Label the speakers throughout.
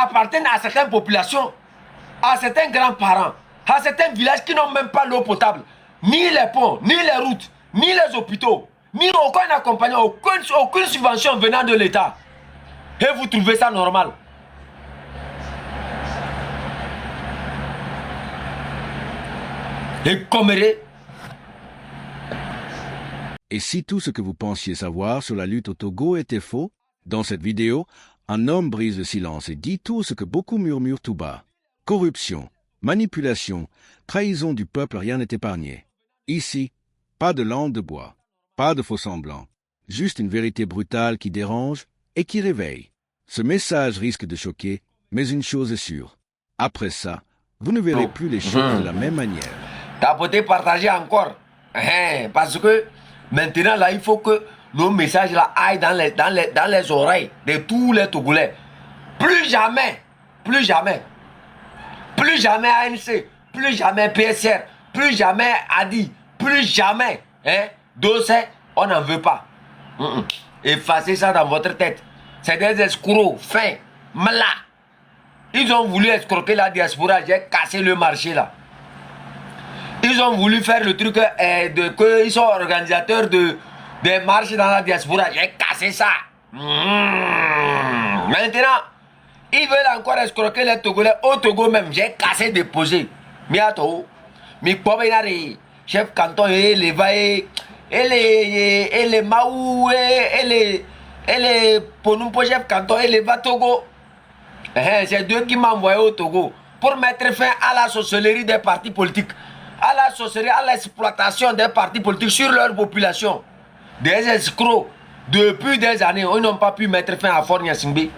Speaker 1: appartiennent à certaines populations, à certains grands-parents, à certains villages qui n'ont même pas l'eau potable, ni les ponts, ni les routes, ni les hôpitaux, ni aucun accompagnement, aucune subvention venant de l'État. Et vous trouvez ça normal? Et Coméré.
Speaker 2: Et si tout ce que vous pensiez savoir sur la lutte au Togo était faux, dans cette vidéo, un homme brise le silence et dit tout ce que beaucoup murmurent tout bas. Corruption, manipulation, trahison du peuple, rien n'est épargné. Ici, pas de langue de bois, pas de faux-semblants, juste une vérité brutale qui dérange et qui réveille. Ce message risque de choquer, mais une chose est sûre. Après ça, vous ne verrez plus les choses de la même manière.
Speaker 1: Tapoter, partager encore. Parce que maintenant, là, il faut que nos messages là aillent dans les oreilles de tous les Togolais. Plus jamais ANC, plus jamais PSR, plus jamais ADI, plus jamais Dossé, on n'en veut pas. Effacez ça dans votre tête. C'est des escrocs, fins, malades. Ils ont voulu escroquer la diaspora, j'ai cassé le marché là. Ils ont voulu faire le truc qu'ils sont organisateurs des marches dans la diaspora, j'ai cassé ça. Maintenant, ils veulent encore escroquer les Togolais au Togo même, j'ai cassé des posés. Miato, mi Pobenari, chef canton et les Vaé, et les Maou, et les Ponumpo chef canton et les Vatogo. C'est deux qui m'ont envoyé au Togo pour mettre fin à la sorcellerie des partis politiques, à la sorcellerie, à l'exploitation des partis politiques sur leur population. Des escrocs, depuis des années, ils n'ont pas pu mettre fin à Fort Gnassingbé.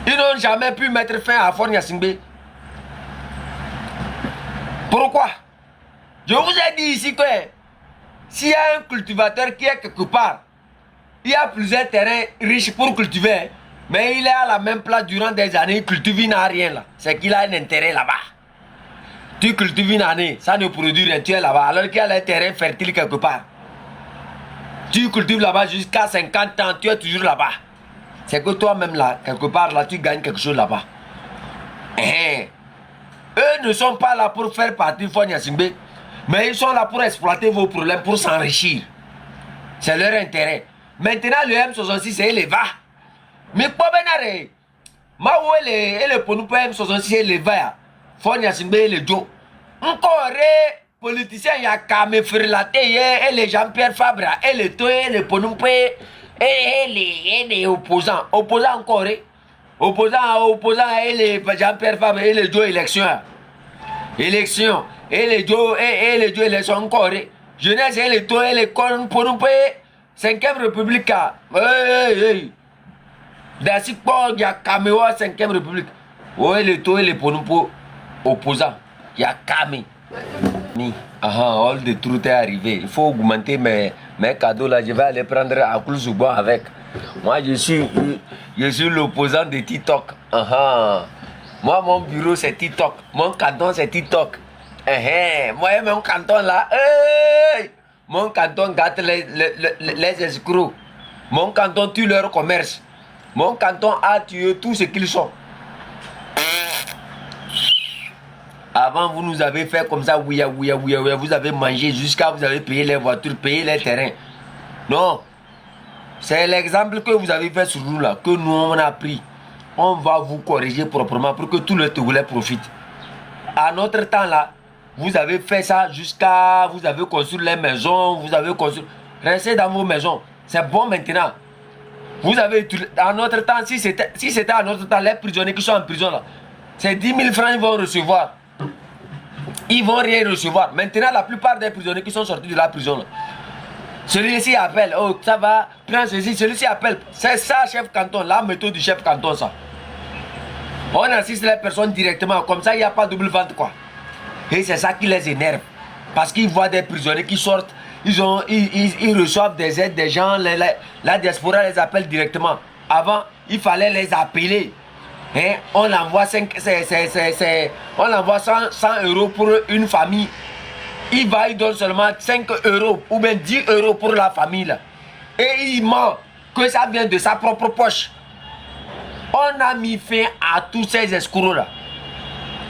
Speaker 1: Ils n'ont jamais pu mettre fin à Fort Gnassingbé. Pourquoi? Je vous ai dit ici que s'il y a un cultivateur qui est quelque part, il y a plusieurs terrains riches pour cultiver, mais il est à la même place durant des années, il cultive, il n'a rien là. C'est qu'il a un intérêt là-bas. Tu cultives une année, ça ne produit rien, tu es là-bas, alors qu'il y a un terrain fertile quelque part. Tu cultives là-bas jusqu'à 50 ans, tu es toujours là-bas. C'est que toi-même là, quelque part là, tu gagnes quelque chose là-bas. Eux ne sont pas là pour faire partie de Fort Gnassingbé, mais ils sont là pour exploiter vos problèmes, pour s'enrichir. C'est leur intérêt. Maintenant, le M66, c'est les va. Mais pas bien, Maou et le Ponoupo M66, et les va. Fort Gnassingbé et les Joe. Encore les politiciens, il y a Kame Frelaté, et les Jean-Pierre Fabra, et les Toé, et les Ponoupo, et les opposants. Opposants encore, opposants, et les Jean-Pierre Fabra, et les Joe élection. Élection, et les Joe, et les Joe élection encore. Jeunesse, et les Toé, et les Ponoupo, 5e République. D'assez quoi, il y a Kamewa 5e République. Oui, les Toé, et les Ponoupo opposants. Il y a Kame. All the truth est arrivé. Il faut augmenter mes cadeaux là. Je vais aller prendre à Koulzouba avec. Moi, je suis l'opposant de TikTok. Moi, mon bureau, c'est TikTok. Mon canton, c'est TikTok. Moi, mon canton là. Mon canton gâte les escrocs. Mon canton tue leur commerce. Mon canton a tué tout ce qu'ils sont. Avant, vous nous avez fait comme ça, oui, vous avez mangé jusqu'à vous avez payé les voitures, payé les terrains. Non. C'est l'exemple que vous avez fait sur nous là, que nous on a pris. On va vous corriger proprement pour que tout le Togolais profite. À notre temps là, vous avez fait ça jusqu'à... Vous avez construit les maisons, vous avez construit... Restez dans vos maisons. C'est bon maintenant. Vous avez... À notre temps, si c'était à notre temps, les prisonniers qui sont en prison là, c'est 10 000 francs ils vont recevoir. Ils vont rien recevoir. Maintenant, la plupart des prisonniers qui sont sortis de la prison là, celui-ci appelle, oh ça va, prends ceci, celui-ci appelle. C'est ça, chef canton, la méthode du chef canton ça. On assiste les personnes directement, comme ça il n'y a pas double vente quoi. Et c'est ça qui les énerve. Parce qu'ils voient des prisonniers qui sortent, ils reçoivent des aides des gens, la diaspora les appelle directement. Avant, il fallait les appeler. On envoie 100 € pour une famille. Il donne seulement 5 € ou bien 10 € pour la famille là. Et il ment que ça vient de sa propre poche. On On a mis fin à tous ces escrocs-là.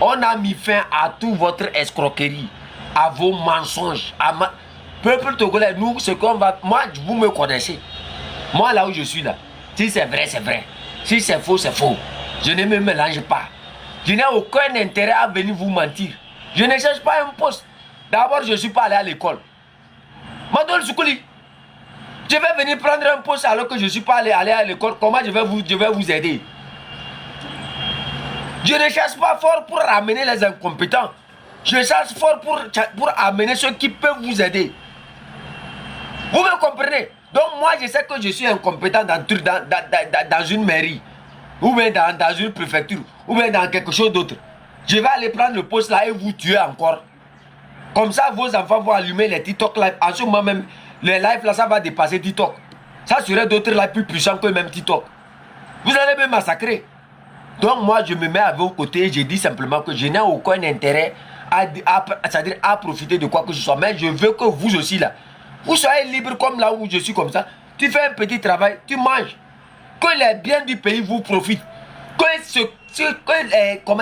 Speaker 1: On a mis fin à toute votre escroquerie, à vos mensonges. Peuple togolais, nous, ce qu'on va... Moi, vous me connaissez. Moi, là où je suis là, si c'est vrai, c'est vrai. Si c'est faux, c'est faux. Je ne me mélange pas. Je n'ai aucun intérêt à venir vous mentir. Je ne cherche pas un poste. D'abord, je ne suis pas allé à l'école. Madol Soukouli, je vais venir prendre un poste alors que je ne suis pas allé à l'école. Comment je vais vous aider? Je ne cherche pas fort pour amener les incompétents. Je cherche fort pour amener ceux qui peuvent vous aider. Vous me comprenez? Donc moi, je sais que je suis incompétent dans une mairie, ou bien dans une préfecture, ou bien dans quelque chose d'autre. Je vais aller prendre le poste là et vous tuer encore. Comme ça, vos enfants vont allumer les TikTok live. En ce moment même, les lives là, ça va dépasser TikTok. Ça serait d'autres lives plus puissants que même TikTok. Vous allez me massacrer. Donc moi, je me mets à vos côtés et je dis simplement que je n'ai aucun intérêt c'est-à-dire à profiter de quoi que ce soit. Mais je veux que vous aussi là, vous soyez libre comme là où je suis comme ça. Tu fais un petit travail, tu manges. Que les biens du pays vous profitent. Que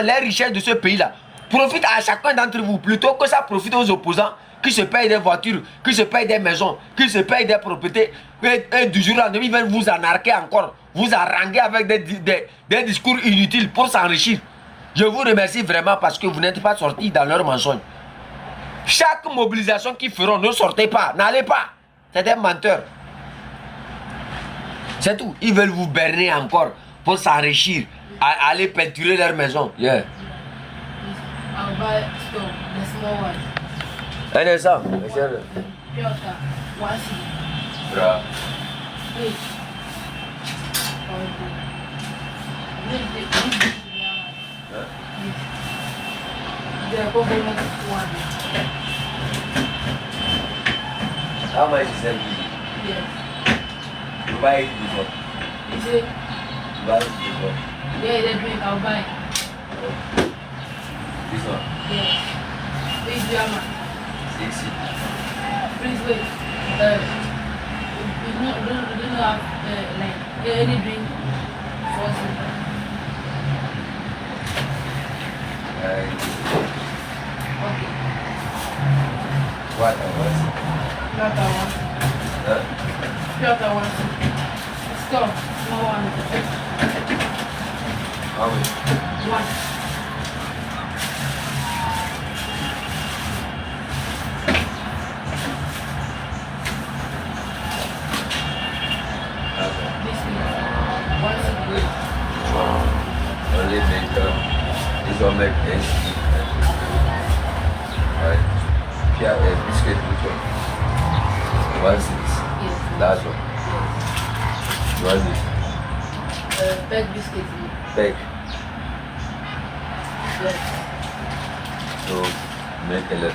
Speaker 1: les richesses de ce pays-là profitent à chacun d'entre vous. Plutôt que ça profite aux opposants qui se payent des voitures, qui se payent des maisons, qui se payent des propriétés. Et du jour au lendemain, ils viennent vous anarquer encore. Vous haranguer avec des discours inutiles pour s'enrichir. Je vous remercie vraiment parce que vous n'êtes pas sortis dans leurs mensonges. Chaque mobilisation qu'ils feront, ne sortez pas, n'allez pas. C'est des menteurs. C'est tout. Ils veulent vous berner encore pour s'enrichir, aller peinturer leur maison. Yeah.
Speaker 3: I'll buy stove, the small one.
Speaker 1: Un instant.
Speaker 3: Water, 1 cedi.
Speaker 1: Bra.
Speaker 3: Please. The coconut one.
Speaker 1: How much is that?
Speaker 3: Yes.
Speaker 1: You buy it before.
Speaker 3: Is it?
Speaker 1: You buy it before.
Speaker 3: Yeah, the drink, I'll buy.
Speaker 1: This one.
Speaker 3: Yes. Please, Jama.
Speaker 1: 60.
Speaker 3: Please wait. We don't have like any drink for some. Okay.
Speaker 1: What else?
Speaker 3: Piotr one. Piotr one. Stop. Small one.
Speaker 1: How much?
Speaker 3: 1. This is 1 cedi.
Speaker 1: Only make this one make tasty. Right? Yeah, a biscuit which one? 1 6.
Speaker 3: Yes.
Speaker 1: That one.
Speaker 3: Yes.
Speaker 1: What is this?
Speaker 3: Bag biscuit.
Speaker 1: Bag.
Speaker 3: Yes.
Speaker 1: So make 11.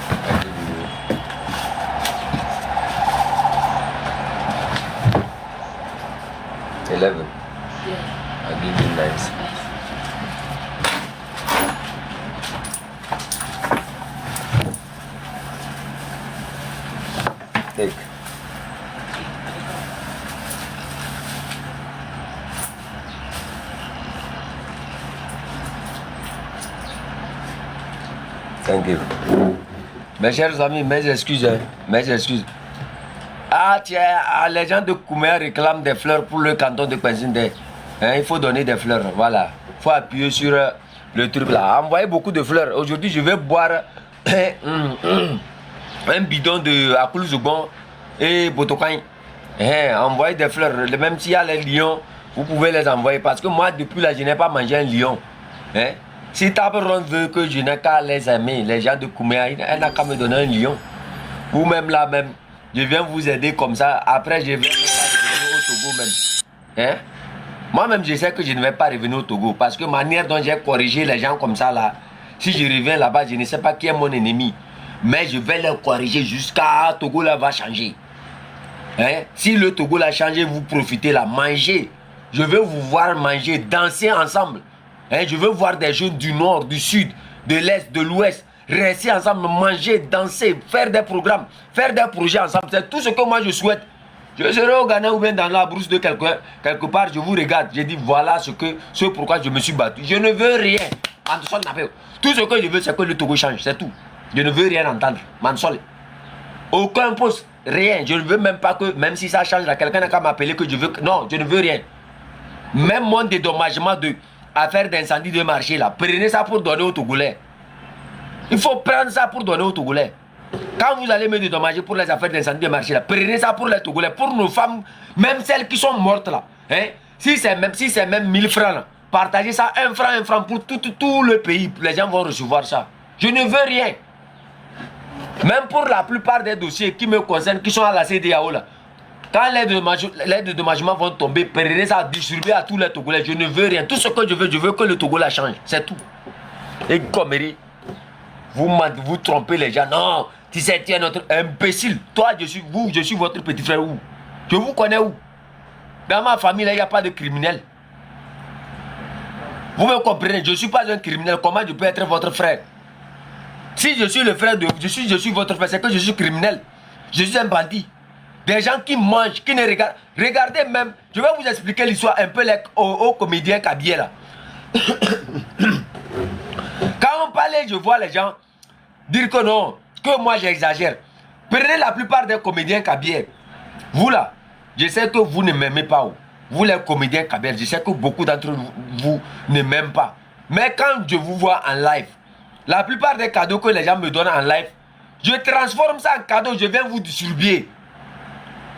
Speaker 1: I give you 11.
Speaker 3: Yes.
Speaker 1: I give you 9.
Speaker 3: Yes.
Speaker 1: Take. Thank you. Mes chers amis, mes excuses. Mes excuses. Ah tiens, les gens de Kouméa réclament des fleurs pour le canton de Kwenzinde. Il faut donner des fleurs, voilà. Il faut appuyer sur le truc là. Envoyez beaucoup de fleurs. Aujourd'hui, je vais boire un bidon de Akul Zoubon et Botokain. Envoyez des fleurs. Même s'il y a les lions, vous pouvez les envoyer. Parce que moi, depuis là, je n'ai pas mangé un lion. Si Taberon veut que je n'ai qu'à les aimer, les gens de Kouméa, elle n'a qu'à me donner un lion. Ou même là même, je viens vous aider comme ça. Après, je vais revenir au Togo même. Moi-même, je sais que je ne vais pas revenir au Togo. Parce que manière dont j'ai corrigé les gens comme ça là, si je reviens là-bas, je ne sais pas qui est mon ennemi. Mais je vais les corriger jusqu'à Togo là va changer. Si le Togo l'a changé, vous profitez là, mangez. Je veux vous voir manger, danser ensemble. Je veux voir des jeunes du nord, du sud, de l'est, de l'ouest, rester ensemble, manger, danser, faire des programmes, faire des projets ensemble. C'est tout ce que moi je souhaite. Je serai au Ghana ou bien dans la brousse de quelque part, je vous regarde. Je dis voilà ce pourquoi je me suis battu. Je ne veux rien. Mansol n'appelle. Tout ce que je veux, c'est que le Togo change, c'est tout. Je ne veux rien entendre. Mansol. Aucun poste, rien. Je ne veux même pas que, même si ça change, là, quelqu'un n'a qu'à m'appeler que je veux. Non, je ne veux rien. Même mon dédommagement de affaire d'incendie de marché, là, prenez ça pour donner aux Togolais. Il faut prendre ça pour donner aux Togolais. Quand vous allez me dédommager pour les affaires d'incendie de marché, là, prenez ça pour les Togolais, pour nos femmes, même celles qui sont mortes là. Hein? Si c'est même 1000 francs, là, partagez ça 1 franc pour tout le pays. Les gens vont recevoir ça. Je ne veux rien. Même pour la plupart des dossiers qui me concernent, qui sont à la CEDEAO là. Quand les dédommagements vont tomber, prenez ça, distribuer à tous les Togolais. Je ne veux rien. Tout ce que je veux que le Togo la change. C'est tout. Et comme vous trompez les gens. Non, tu sais, tu es notre imbécile. Toi, je suis votre petit frère où? Je vous connais où? Dans ma famille, il n'y a pas de criminel. Vous me comprenez? Je ne suis pas un criminel. Comment je peux être votre frère? Si je suis le frère de... Je suis votre frère, c'est que je suis criminel. Je suis un bandit. Des gens qui mangent, qui ne regardent... Regardez même... Je vais vous expliquer l'histoire un peu aux comédiens Kabier là. Quand on parlait, je vois les gens dire que non, que moi j'exagère. Prenez la plupart des comédiens Kabier. Vous là, je sais que vous ne m'aimez pas. Vous les comédiens Kabier, je sais que beaucoup d'entre vous ne m'aiment pas. Mais quand je vous vois en live, la plupart des cadeaux que les gens me donnent en live, je transforme ça en cadeau, je viens vous distribuer.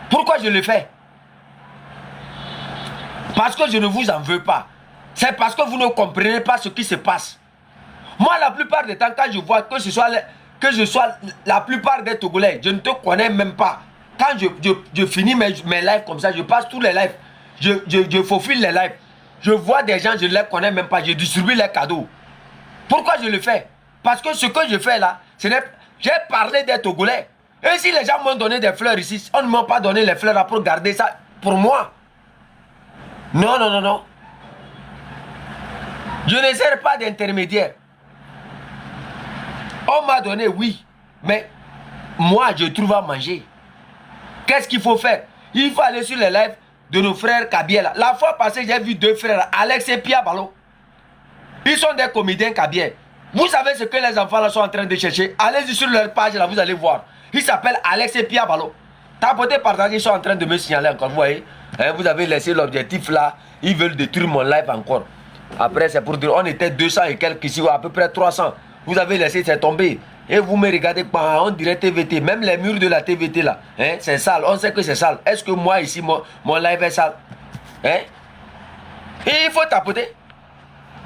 Speaker 1: Pourquoi je le fais? Parce que je ne vous en veux pas. C'est parce que vous ne comprenez pas ce qui se passe. Moi, la plupart du temps, quand je vois que je sois la plupart des Togolais, je ne te connais même pas. Quand je finis mes lives comme ça, je passe tous les lives, je faufile les lives. Je vois des gens, je ne les connais même pas, je distribue les cadeaux. Pourquoi je le fais? Parce que ce que je fais là, j'ai parlé des Togolais. Et si les gens m'ont donné des fleurs ici, on ne m'a pas donné les fleurs là pour garder ça pour moi. Non, non, non, non. Je ne sers pas d'intermédiaire. On m'a donné, oui. Mais moi, je trouve à manger. Qu'est-ce qu'il faut faire? Il faut aller sur les lives de nos frères Kabier là. La fois passée, j'ai vu 2 frères, Alex et Pia Balo. Ils sont des comédiens Kabier. Vous savez ce que les enfants là sont en train de chercher? Allez-y sur leur page là, vous allez voir. Ils s'appellent Alex et Pia Balo. Tapotez, partagez, ils sont en train de me signaler encore. Vous voyez, hein, vous avez laissé l'objectif là. Ils veulent détruire mon live encore. Après, c'est pour dire, on était 200 et quelques ici, à peu près 300. Vous avez laissé, c'est tomber. Et vous me regardez, on dirait TVT. Même les murs de la TVT là, hein, c'est sale. On sait que c'est sale. Est-ce que moi ici, mon live est sale? Hein? Et il faut tapoter.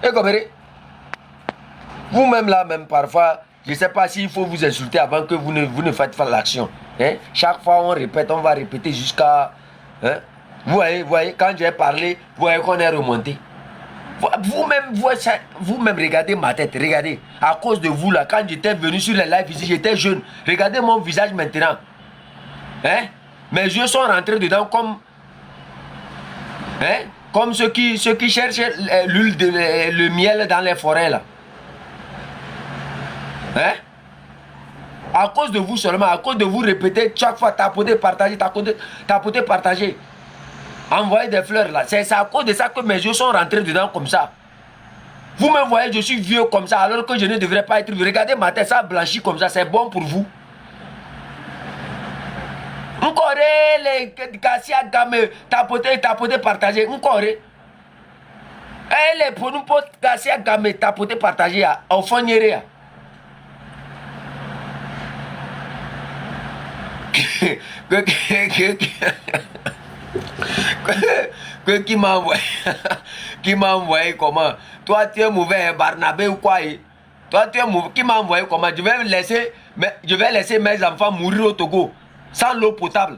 Speaker 1: Et comme vous-même là, même parfois, je ne sais pas s'il faut vous insulter avant que vous ne faites pas l'action. Hein? Chaque fois on répète, on va répéter jusqu'à... Hein? Vous voyez, quand j'ai parlé, vous voyez qu'on est remonté. Vous-même, regardez ma tête, regardez. À cause de vous là, quand j'étais venu sur les lives ici, j'étais jeune. Regardez mon visage maintenant. Hein? Mes yeux sont rentrés dedans comme... Hein? Comme ceux qui cherchent l'huile, le miel dans les forêts là. Hein? À cause de vous seulement, à cause de vous répéter chaque fois, tapoter, partager, tapoter, partager. Envoyer des fleurs là. C'est à cause de ça que mes yeux sont rentrés dedans comme ça. Vous me voyez, je suis vieux comme ça alors que je ne devrais pas être vieux. Regardez ma tête, ça blanchit comme ça, c'est bon pour vous. Encore les cassia gamme, tapoter, partager. Encore. Et les pour nous pour cassia gamme, tapoter, partager au fond n'yere. Qui m'a envoyé comment? Toi tu es mauvais, Barnabé ou quoi? Toi tu es mauvais, qui m'a envoyé comment? Je vais laisser mes enfants mourir au Togo sans l'eau potable.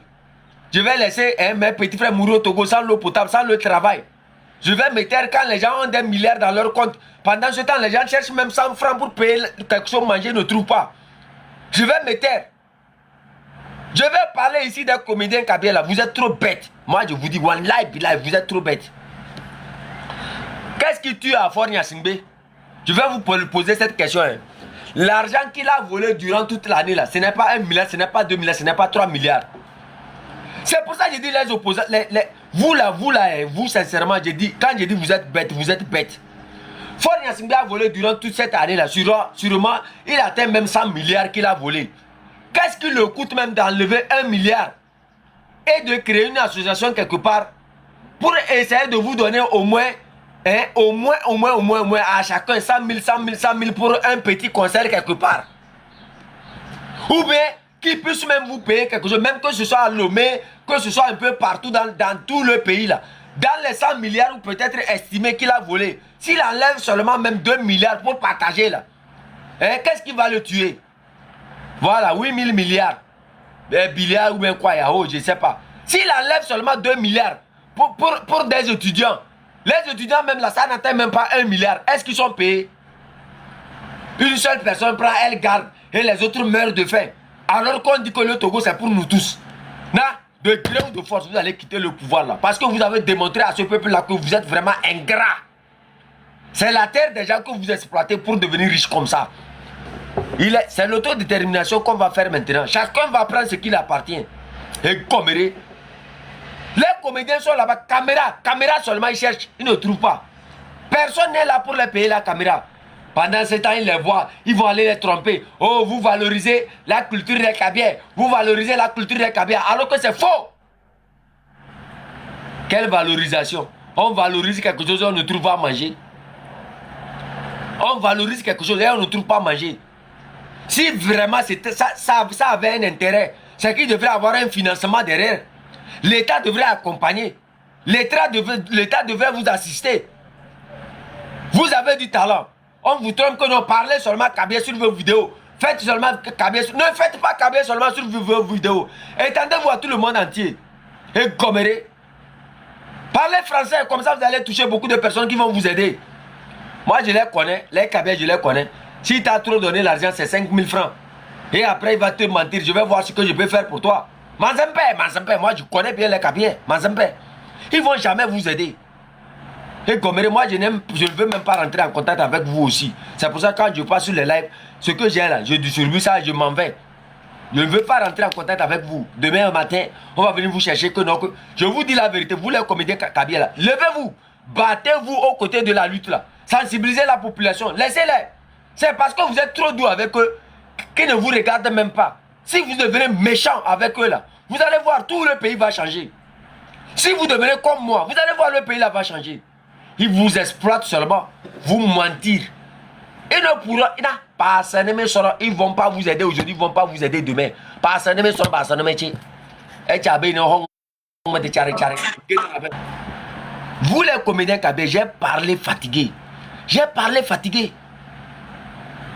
Speaker 1: Je vais laisser mes petits frères mourir au Togo sans l'eau potable, sans le travail. Je vais me taire quand les gens ont des milliards dans leur compte. Pendant ce temps, les gens cherchent même 100 francs pour payer quelque chose manger, ne trouvent pas. Je vais me taire. Je vais parler ici d'un comédien Kabier là. Vous êtes trop bête. Moi je vous dis, one live, vous êtes trop bête. Qu'est-ce qui tue à Fort Gnassingbé? Je vais vous poser cette question. Hein. L'argent qu'il a volé durant toute l'année là, ce n'est pas 1 milliard, ce n'est pas 2 milliards, ce n'est pas 3 milliards. C'est pour ça que je dis les opposants, vous là, vous sincèrement, je dis, quand je dis vous êtes bête, vous êtes bête. Faure Gnassingbé a volé durant toute cette année-là, sûrement, il atteint même 100 milliards qu'il a volé. Qu'est-ce qu'il le coûte même d'enlever 1 milliard et de créer une association quelque part pour essayer de vous donner au moins à chacun 100 000 pour un petit concert quelque part. Ou bien qu'ils puissent même vous payer quelque chose, même que ce soit à Lomé, que ce soit un peu partout dans tout le pays là. Dans les 100 milliards ou peut-être estimé qu'il a volé, s'il enlève seulement même 2 milliards pour partager là, qu'est-ce qui va le tuer? Voilà, 8 000 milliards. Billiards ou bien quoi, je ne sais pas. S'il enlève seulement 2 milliards pour des étudiants, les étudiants même là, ça n'atteint même pas 1 milliard. Est-ce qu'ils sont payés? Une seule personne prend, elle garde, et les autres meurent de faim. Alors qu'on dit que le Togo c'est pour nous tous. De gré ou de force, vous allez quitter le pouvoir là. Parce que vous avez démontré à ce peuple là que vous êtes vraiment ingrat. C'est la terre des gens que vous exploitez pour devenir riche comme ça. C'est l'autodétermination qu'on va faire maintenant. Chacun va prendre ce qui lui appartient. Et Coméré. Les comédiens sont là-bas. Caméra seulement, ils cherchent. Ils ne trouvent pas. Personne n'est là pour les payer la caméra. Pendant ce temps, ils les voient. Ils vont aller les tromper. Oh, vous valorisez la culture des Kabyles. Vous valorisez la culture des Kabyles. Alors que c'est faux. Quelle valorisation? On valorise quelque chose et on ne trouve pas à manger. On valorise quelque chose et on ne trouve pas à manger. Si vraiment ça avait un intérêt, c'est qu'il devrait avoir un financement derrière. L'État devrait accompagner. L'État devrait vous assister. Vous avez du talent. On vous trompe que non, parlez seulement Kabylie sur vos vidéos. Faites seulement Kabylie. Ne faites pas Kabylie seulement sur vos vidéos. Étendez-vous à tout le monde entier. Et Coméré. Parlez français, comme ça vous allez toucher beaucoup de personnes qui vont vous aider. Moi je les connais, les Kabylie je les connais. Si tu as trop donné l'argent, c'est 5 000 francs. Et après il va te mentir, je vais voir ce que je peux faire pour toi. Manzempe, moi je connais bien les Kabylie. Manzempe. Ils ne vont jamais vous aider. Et Coméré, moi je ne veux même pas rentrer en contact avec vous aussi. C'est pour ça que quand je passe sur les lives, ce que j'ai là, je distribue ça et je m'en vais. Je ne veux pas rentrer en contact avec vous. Demain matin, on va venir vous chercher que non. Je vous dis la vérité, vous les comédiens Kabylie là, levez-vous, battez-vous aux côtés de la lutte là. Sensibilisez la population, laissez-les. C'est parce que vous êtes trop doux avec eux qu'ils ne vous regardent même pas. Si vous devenez méchant avec eux là, vous allez voir, tout le pays va changer. Si vous devenez comme moi, vous allez voir, le pays là va changer. Ils vous exploitent seulement, vous mentir. Ils ne pourront pas, ils ne vont pas vous aider aujourd'hui, ils ne vont pas vous aider demain. Vous les comédiens Kabylie, j'ai parlé fatigué.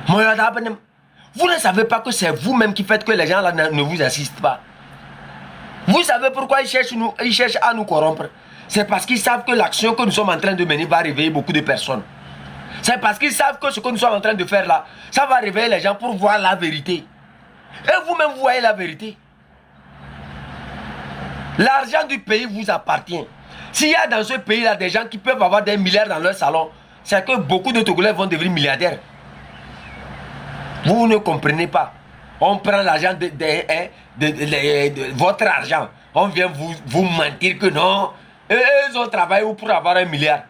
Speaker 1: Vous ne savez pas que c'est vous-même qui faites que les gens là ne vous assistent pas. Vous savez pourquoi ils cherchent à nous corrompre? C'est parce qu'ils savent que l'action que nous sommes en train de mener va réveiller beaucoup de personnes. C'est parce qu'ils savent que ce que nous sommes en train de faire là, ça va réveiller les gens pour voir la vérité. Et vous-même, vous voyez la vérité. L'argent du pays vous appartient. S'il y a dans ce pays-là des gens qui peuvent avoir des milliards dans leur salon, c'est que beaucoup de Togolais vont devenir milliardaires. Vous ne comprenez pas. On prend l'argent de votre argent. On vient vous mentir que non. Ils ont travaillé pour avoir 1 milliard.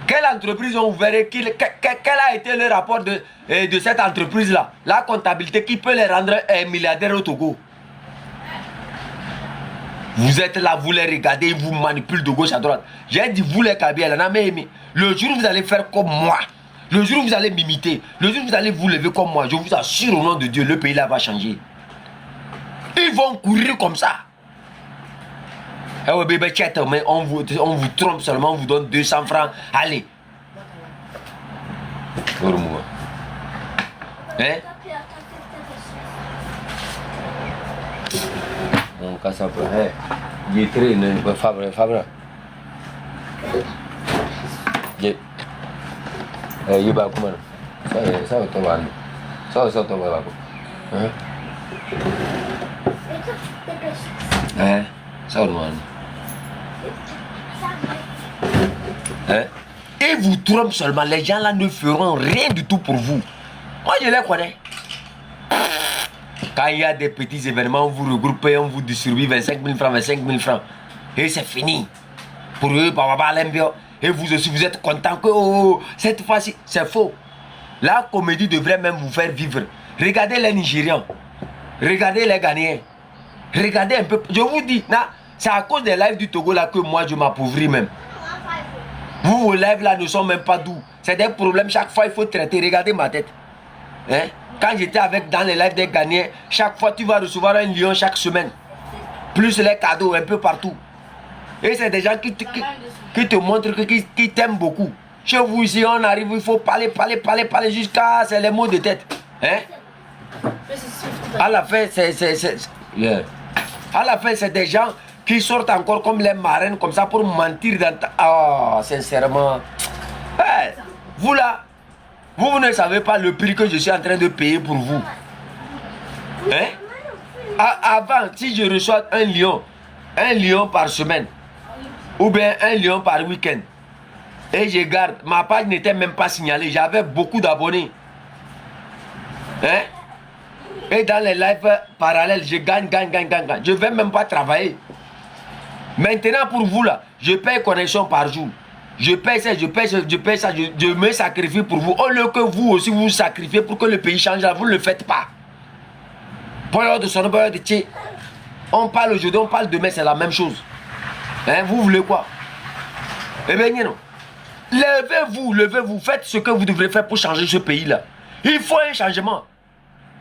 Speaker 1: Quelle entreprise ont ouvert? Quel a été le rapport de cette entreprise-là? La comptabilité qui peut les rendre milliardaires au Togo. Vous êtes là, vous les regardez, ils vous manipulent de gauche à droite. J'ai dit, vous les Kabylie, le jour où vous allez faire comme moi, le jour où vous allez m'imiter, le jour où vous allez vous lever comme moi, je vous assure au nom de Dieu, le pays là va changer. Ils vont courir comme ça. Eh ouais, bébé, mais on vous trompe seulement, on vous donne 200 francs. Allez. Hein? On casse un peu. Il est très Fabre. Il va comment? Ça va tomber. Ça va tomber. Hein? Ça va tomber. Et vous trompez seulement, les gens là ne feront rien du tout pour vous. Moi je les connais. Quand il y a des petits événements, on vous regroupez, on vous distribue 25 000 francs, 25 000 francs. Et c'est fini. Pour eux, et vous aussi, vous êtes content que oh, cette fois-ci, c'est faux. La comédie devrait même vous faire vivre. Regardez les Nigérians. Regardez les Ghanéens. Regardez un peu. Je vous dis, c'est à cause des lives du Togo là que moi je m'appauvris même. Vous, vos lives là ne sont même pas doux. C'est des problèmes, chaque fois il faut traiter. Regardez ma tête. Hein? Quand j'étais dans les lives des Ghanéens, chaque fois tu vas recevoir un lion chaque semaine. Plus les cadeaux un peu partout. Et c'est des gens qui te montrent, qui t'aiment beaucoup. Chez vous ici, on arrive, il faut parler jusqu'à... C'est les mots de tête. Hein? À la fin, à la fin, c'est des gens qui sortent encore comme les marraines, comme ça, pour mentir dans ta... Ah, sincèrement. Hey, vous là, vous ne savez pas le prix que je suis en train de payer pour vous. Hein? Avant, si je reçois un lion par semaine, ou bien un lion par week-end, et je garde, ma page n'était même pas signalée, j'avais beaucoup d'abonnés. Hein? Et dans les lives parallèles, je gagne. Je ne vais même pas travailler. Maintenant, pour vous là, je paye connexion par jour. Je paye ça, je me sacrifie pour vous. Au lieu que vous aussi vous sacrifiez pour que le pays change, là, vous ne le faites pas. On parle aujourd'hui, on parle demain, c'est la même chose. Hein, vous voulez quoi? Eh bien, non. Levez-vous, faites ce que vous devrez faire pour changer ce pays-là. Il faut un changement.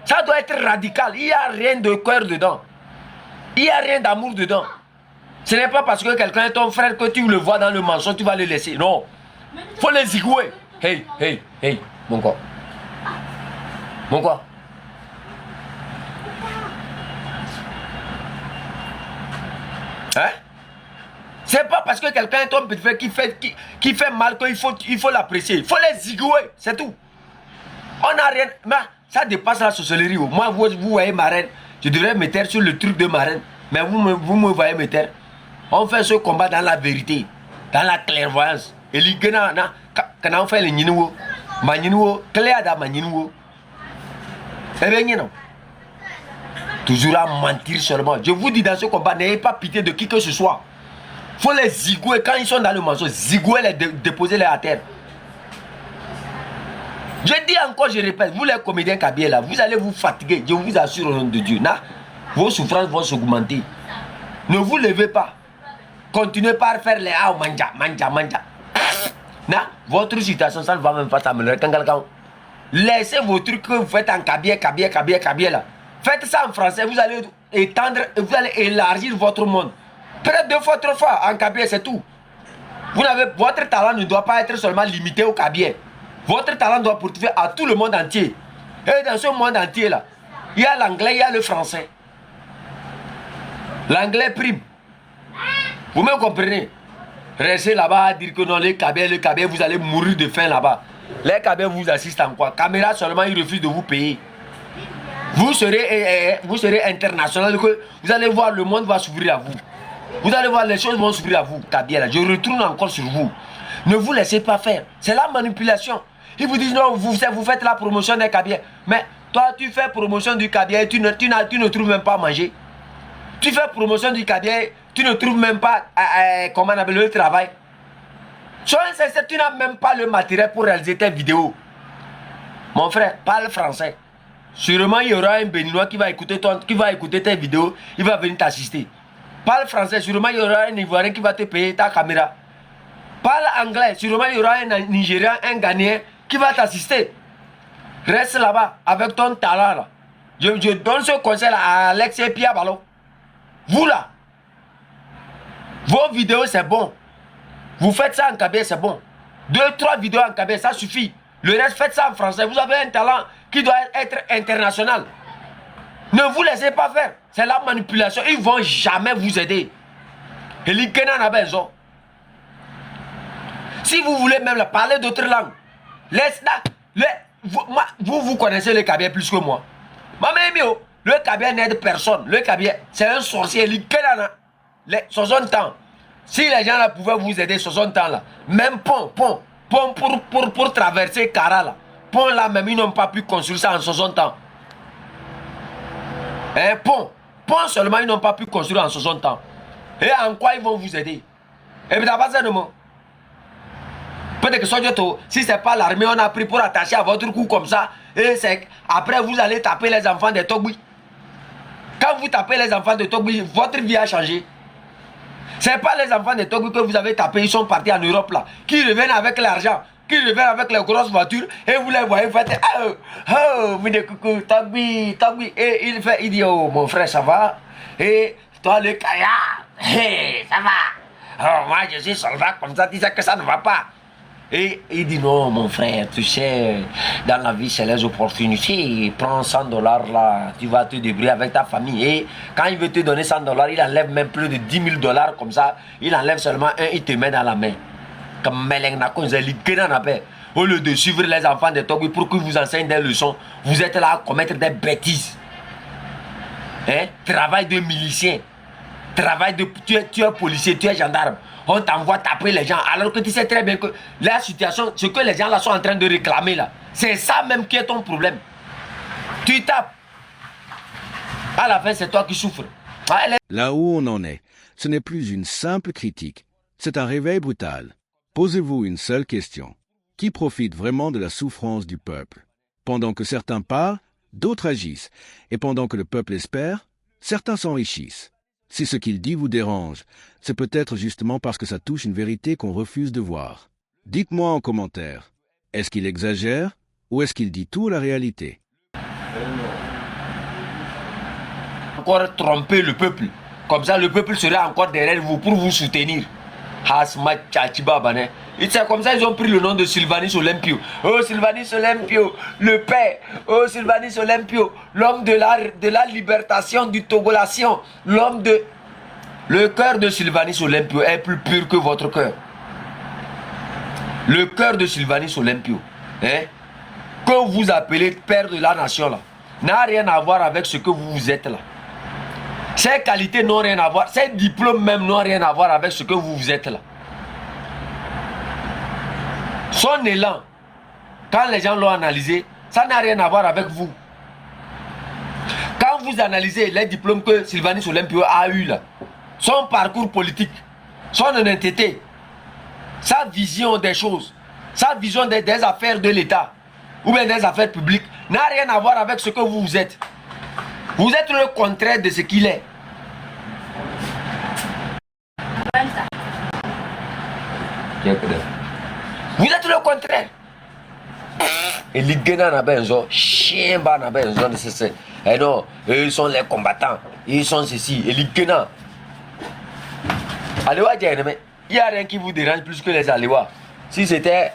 Speaker 1: Ça doit être radical. Il n'y a rien de cœur dedans. Il n'y a rien d'amour dedans. Ce n'est pas parce que quelqu'un est ton frère que tu le vois dans le mensonge, tu vas le laisser. Non. Il faut les zigouer. Hey, mon quoi? Mon quoi? Hein? C'est pas parce que quelqu'un est ton petit frère qui fait mal qu'il faut l'apprécier. Il faut les zigouer, c'est tout. On n'a rien... Mais ça dépasse la sorcellerie. Moi, vous voyez ma reine, je devrais me taire sur le truc de ma reine. Mais vous me voyez me taire. On fait ce combat dans la vérité, dans la clairvoyance. Et quand on fait le ninou, ma ninou, clair dans ma ninou. Eh bien, non. Toujours à mentir seulement. Je vous dis dans ce combat, n'ayez pas pitié de qui que ce soit. Il faut les zigouer quand ils sont dans le mensonge. Zigouer les déposer les à terre. Je dis encore, je répète, vous les comédiens kabyles là, vous allez vous fatiguer. Je vous assure au nom de Dieu. Vos souffrances vont s'augmenter. Ne vous levez pas. Continuez par faire les manja. Votre situation, ça ne va même pas s'améliorer. Laissez vos trucs que vous faites en kabylie là. Faites ça en français, vous allez étendre, vous allez élargir votre monde. Peut-être 2 fois, 3 fois en kabylie, c'est tout. Votre talent ne doit pas être seulement limité au kabylie. Votre talent doit porter à tout le monde entier. Et dans ce monde entier là, il y a l'anglais, il y a le français. L'anglais prime. Vous me comprenez? Restez là-bas à dire que non, les kabyles, vous allez mourir de faim là-bas. Les kabyles vous assistent en quoi? Caméra seulement, ils refusent de vous payer. Vous serez international, que vous allez voir, le monde va s'ouvrir à vous. Vous allez voir, les choses vont s'ouvrir à vous, kabyles. Je retourne encore sur vous. Ne vous laissez pas faire. C'est la manipulation. Ils vous disent non, vous faites la promotion des kabyles. Mais toi, tu fais promotion du kabylie, tu ne trouves même pas à manger. Tu fais promotion du kabylie, tu ne trouves même pas, comment on appelle le travail. Soyez sincère, tu n'as même pas le matériel pour réaliser tes vidéos. Mon frère, parle français. Sûrement, il y aura un Béninois qui va écouter tes vidéos, il va venir t'assister. Parle français, sûrement, il y aura un Ivoirien qui va te payer ta caméra. Parle anglais, sûrement, il y aura un Nigérian, un Ghanéen qui va t'assister. Reste là-bas avec ton talent là. Je donne ce conseil à Alex et Pierre Ballon. Vous là, vos vidéos c'est bon. Vous faites ça en kabylie, c'est bon. 2, 3 vidéos en kabylie, ça suffit. Le reste, faites ça en français. Vous avez un talent qui doit être international. Ne vous laissez pas faire. C'est la manipulation. Ils ne vont jamais vous aider. Et les Kenan a besoin. Si vous voulez même parler d'autres langues, vous connaissez le kabylie plus que moi. Le kabylie n'aide personne. Le kabylie, c'est un sorcier. Les Kenan, 60 ans. Si les gens là pouvaient vous aider 60 ans là, même pont pour traverser Kara là, pont là même ils n'ont pas pu construire ça en 60 ans. Un pont. Pont seulement, ils n'ont pas pu construire en 60 ans. Et en quoi ils vont vous aider? Et puis, pas ça de mots. Peut-être que si ce n'est pas l'armée, on a pris pour attacher à votre cou comme ça. Et après, vous allez taper les enfants de Togbi. Quand vous tapez les enfants de Togbi, votre vie a changé. Ce n'est pas les enfants de Togbi que vous avez tapés, ils sont partis en Europe là. Qui reviennent avec l'argent, qui reviennent avec les grosses voitures. Et vous les voyez, vous faites coucou, Togbi. Et il dit, oh mon frère, ça va? Et toi le Kaya, hey, ça va? Oh, moi je suis soldat comme ça, tu sais que ça ne va pas. Et il dit non mon frère, tu sais, dans la vie c'est les opportunités, prends 100 dollars là, tu vas te débrouiller avec ta famille. Et quand il veut te donner 100 dollars, il enlève même plus de 10 000 dollars comme ça, il enlève seulement un, il te met dans la main. Comme Meleng Nako, au lieu de suivre les enfants de Togo pour qu'ils vous enseignent des leçons, vous êtes là à commettre des bêtises. Hein? Travail de milicien, travail de... Tu es policier, tu es gendarme. On t'envoie taper les gens alors que tu sais très bien que la situation, ce que les gens là sont en train de réclamer là, c'est ça même qui est ton problème. Tu tapes. À la fin, c'est toi qui souffres.
Speaker 2: Là où on en est, ce n'est plus une simple critique, c'est un réveil brutal. Posez-vous une seule question. Qui profite vraiment de la souffrance du peuple? Pendant que certains parlent, d'autres agissent. Et pendant que le peuple espère, certains s'enrichissent. Si ce qu'il dit vous dérange, c'est peut-être justement parce que ça touche une vérité qu'on refuse de voir. Dites-moi en commentaire, est-ce qu'il exagère ou est-ce qu'il dit tout la réalité?
Speaker 1: Encore tromper le peuple. Comme ça, le peuple serait encore derrière vous pour vous soutenir. C'est comme ça ils ont pris le nom de Sylvanus Olympio. Oh Sylvanus Olympio, le père. Oh Sylvanus Olympio, l'homme de la libertation du Togolation. L'homme de... Le cœur de Sylvanus Olympio est plus pur que votre cœur. Le cœur de Sylvanus Olympio, hein, que vous appelez père de la nation là, n'a rien à voir avec ce que vous êtes là. Ces qualités n'ont rien à voir, ces diplômes même n'ont rien à voir avec ce que vous êtes là. Son élan, quand les gens l'ont analysé, ça n'a rien à voir avec vous. Quand vous analysez les diplômes que Sylvanus Olympio a eu là, son parcours politique, son honnêteté, sa vision des choses, sa vision des affaires de l'État ou bien des affaires publiques n'a rien à voir avec ce que vous êtes. Vous êtes le contraire de ce qu'il est. Vous êtes le contraire. Et les Guénans n'a pas besoin, chien n'a pas besoin de ceci. Et non, eux, ils sont les combattants, ils sont ceci. Et les Guénans. Alewa, il n'y a rien qui vous dérange plus que les Alewa. Si c'était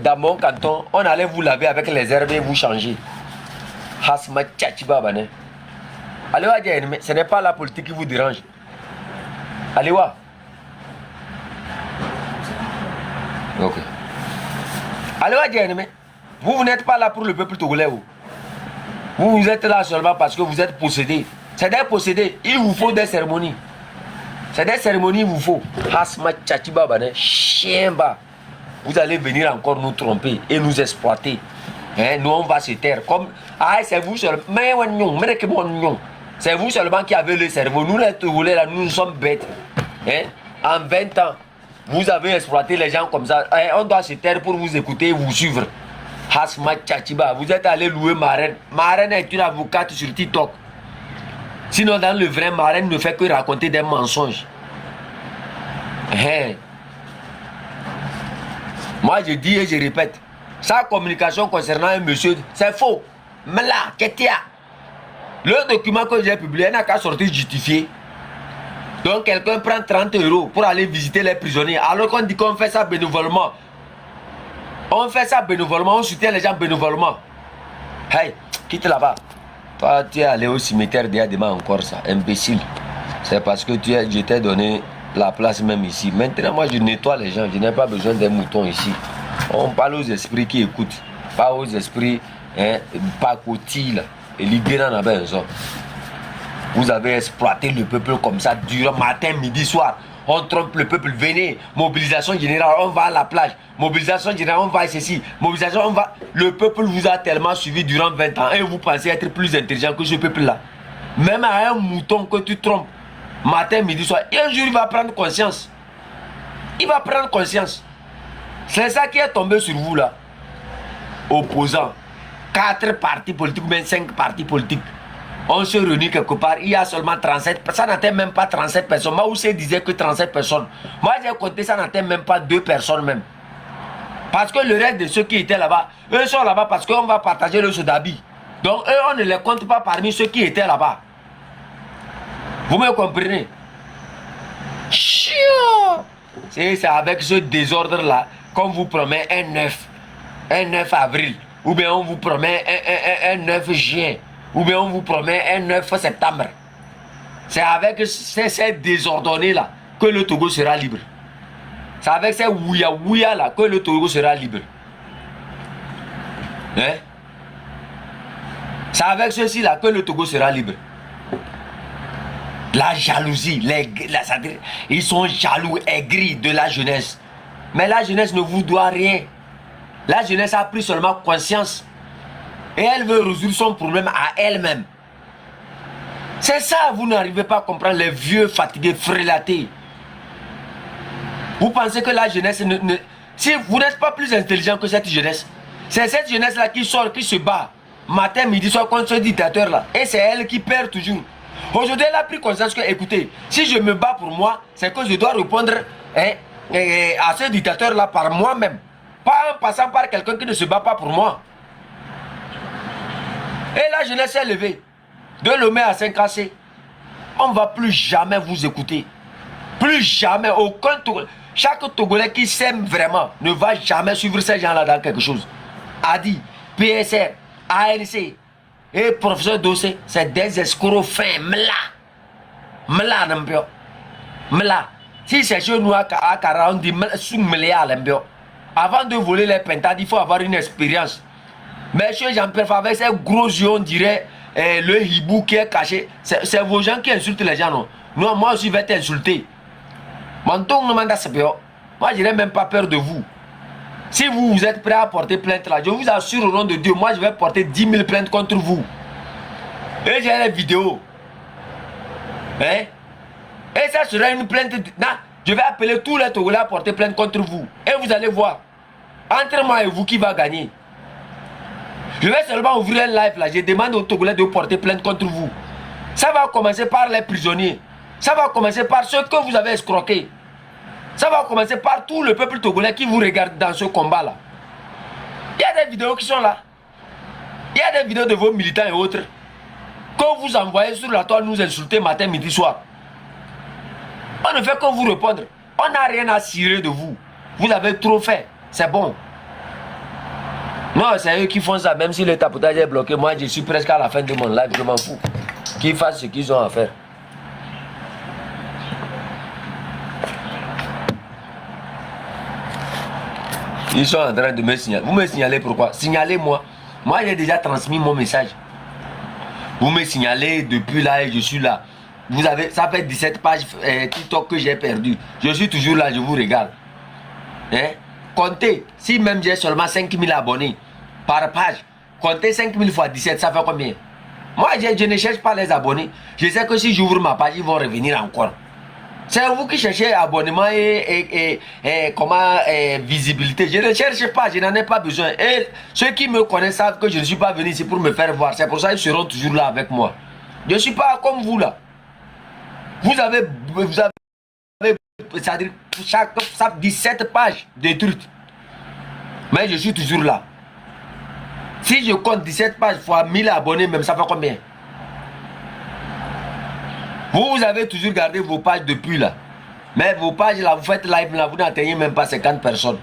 Speaker 1: dans mon canton, on allait vous laver avec les herbes et vous changer. Hasma Tchachiba Bane. Alewa, ce n'est pas la politique qui vous dérange. Alewa. Ok. Alewa, vous n'êtes pas là pour le peuple togolais. Vous êtes là seulement parce que vous êtes possédé. C'est des possédés. Il vous faut des cérémonies. C'est des cérémonies, il vous faut. Hasma Tchachiba Bane. Chienba. Vous allez venir encore nous tromper et nous exploiter. Hein? Nous, on va se taire. Comme... Ah, c'est vous seulement. C'est vous seulement qui avez le cerveau. Nous, les Togolais, là, nous sommes bêtes. Hein? En 20 ans, vous avez exploité les gens comme ça. Hein? On doit se taire pour vous écouter et vous suivre. Hasma Tchachiba. Vous êtes allé louer Marraine. Marraine est une avocate sur TikTok. Sinon, dans le vrai, Marraine ne fait que raconter des mensonges. Hein? Moi, je dis et je répète. Sa communication concernant un monsieur, c'est faux. Mais là, qu'est-ce qu'il y a? Le document que j'ai publié n'a qu'à sortir justifié. Donc, quelqu'un prend 30 € pour aller visiter les prisonniers. Alors qu'on dit qu'on fait ça bénévolement. On fait ça bénévolement, on soutient les gens bénévolement. Hey, quitte là-bas. Toi, tu es allé au cimetière demain encore ça, imbécile. C'est parce que je t'ai donné la place même ici. Maintenant, moi, je nettoie les gens. Je n'ai pas besoin des moutons ici. On parle aux esprits qui écoutent. Pas aux esprits, hein, pas côté là. Et l'idée n'en a pas besoin. Vous avez exploité le peuple comme ça durant matin, midi, soir. On trompe le peuple. Venez, mobilisation générale, on va à la plage. Mobilisation générale, on va ceci. Mobilisation, on va... Le peuple vous a tellement suivi durant 20 ans. Et vous pensez être plus intelligent que ce peuple-là. Même à un mouton que tu trompes, matin, midi, soir, et un jour il va prendre conscience. Il va prendre conscience. C'est ça qui est tombé sur vous là. Opposants. 4 partis politiques ou bien 5 partis politiques. On se réunit quelque part, il y a seulement 37, ça n'atteint même pas 37 personnes. Moi aussi disait que 37 personnes. Moi j'ai compté, ça n'atteint même pas 2 personnes même. Parce que le reste de ceux qui étaient là-bas, eux sont là-bas parce qu'on va partager le sodabi. Donc eux, on ne les compte pas parmi ceux qui étaient là-bas. Vous me comprenez? C'est avec ce désordre-là qu'on vous promet un 9 avril. Ou bien on vous promet un 9 juin. Ou bien on vous promet un 9 septembre. C'est avec ces désordonnés-là que le Togo sera libre. C'est avec ces ouya-ouya-là que le Togo sera libre. Hein? C'est avec ceci-là que le Togo sera libre. La jalousie, ils sont jaloux, aigris de la jeunesse. Mais la jeunesse ne vous doit rien. La jeunesse a pris seulement conscience. Et elle veut résoudre son problème à elle-même. C'est ça, vous n'arrivez pas à comprendre les vieux fatigués, frélatés. Vous pensez que la jeunesse si vous n'êtes pas plus intelligent que cette jeunesse, c'est cette jeunesse-là qui sort, qui se bat, matin, midi, soir contre ce dictateur-là. Et c'est elle qui perd toujours. Aujourd'hui, elle a pris conscience que, écoutez, si je me bats pour moi, c'est que je dois répondre à ce dictateur-là par moi-même. Pas en passant par quelqu'un qui ne se bat pas pour moi. Et la jeunesse s'est levée. De Lomé à Saint-Cassé, on ne va plus jamais vous écouter. Plus jamais, aucun Togolais. Chaque Togolais qui s'aime vraiment ne va jamais suivre ces gens-là dans quelque chose. Adi, PSR, ANC et professeur Dossé, c'est des escrocs fins. Mla n'embio. Mla. Si c'est chez nous à Kara, on dit sous Mléa l'embio. Avant de voler les pentades, il faut avoir une expérience. Mais chez Jean-Pierre Favre, avec ces gros yeux, on dirait le hibou qui est caché. C'est vos gens qui insultent les gens, non? Non, moi aussi, je vais t'insulter. Moi, je n'ai même pas peur de vous. Si vous êtes prêt à porter plainte là, je vous assure au nom de Dieu, moi je vais porter 10 000 plaintes contre vous. Et j'ai les vidéos. Hein? Et ça sera une plainte. Non, je vais appeler tous les Togolais à porter plainte contre vous. Et vous allez voir. Entre moi et vous, qui va gagner? Je vais seulement ouvrir un live là. Je demande aux Togolais de porter plainte contre vous. Ça va commencer par les prisonniers. Ça va commencer par ceux que vous avez escroqués. Ça va commencer par tout le peuple togolais qui vous regarde dans ce combat-là. Il y a des vidéos qui sont là. Il y a des vidéos de vos militants et autres que vous envoyez sur la toile nous insulter matin, midi, soir. On ne fait que vous répondre. On n'a rien à cirer de vous. Vous avez trop fait. C'est bon. Non, c'est eux qui font ça. Même si le tapotage est bloqué, moi je suis presque à la fin de mon live. Je m'en fous. Qu'ils fassent ce qu'ils ont à faire. Ils sont en train de me signaler. Vous me signalez pourquoi? Signalez-moi. Moi, j'ai déjà transmis mon message. Vous me signalez depuis là et je suis là. Vous avez, ça fait 17 pages TikTok que j'ai perdu. Je suis toujours là, je vous regarde. Hein? Comptez, si même j'ai seulement 5000 abonnés par page, comptez 5000 fois 17, ça fait combien? Moi, je ne cherche pas les abonnés. Je sais que si j'ouvre ma page, ils vont revenir encore. C'est vous qui cherchez abonnement et visibilité. Je ne cherche pas, je n'en ai pas besoin. Et ceux qui me connaissent savent que je ne suis pas venu ici pour me faire voir. C'est pour ça qu'ils seront toujours là avec moi. Je ne suis pas comme vous là. Vous avez c'est-à-dire chaque 17 pages détruites. Mais je suis toujours là. Si je compte 17 pages fois 1000 abonnés, même ça fait combien? Vous avez toujours gardé vos pages depuis là. Mais vos pages là, vous faites live là, vous n'atteignez même pas 50 personnes.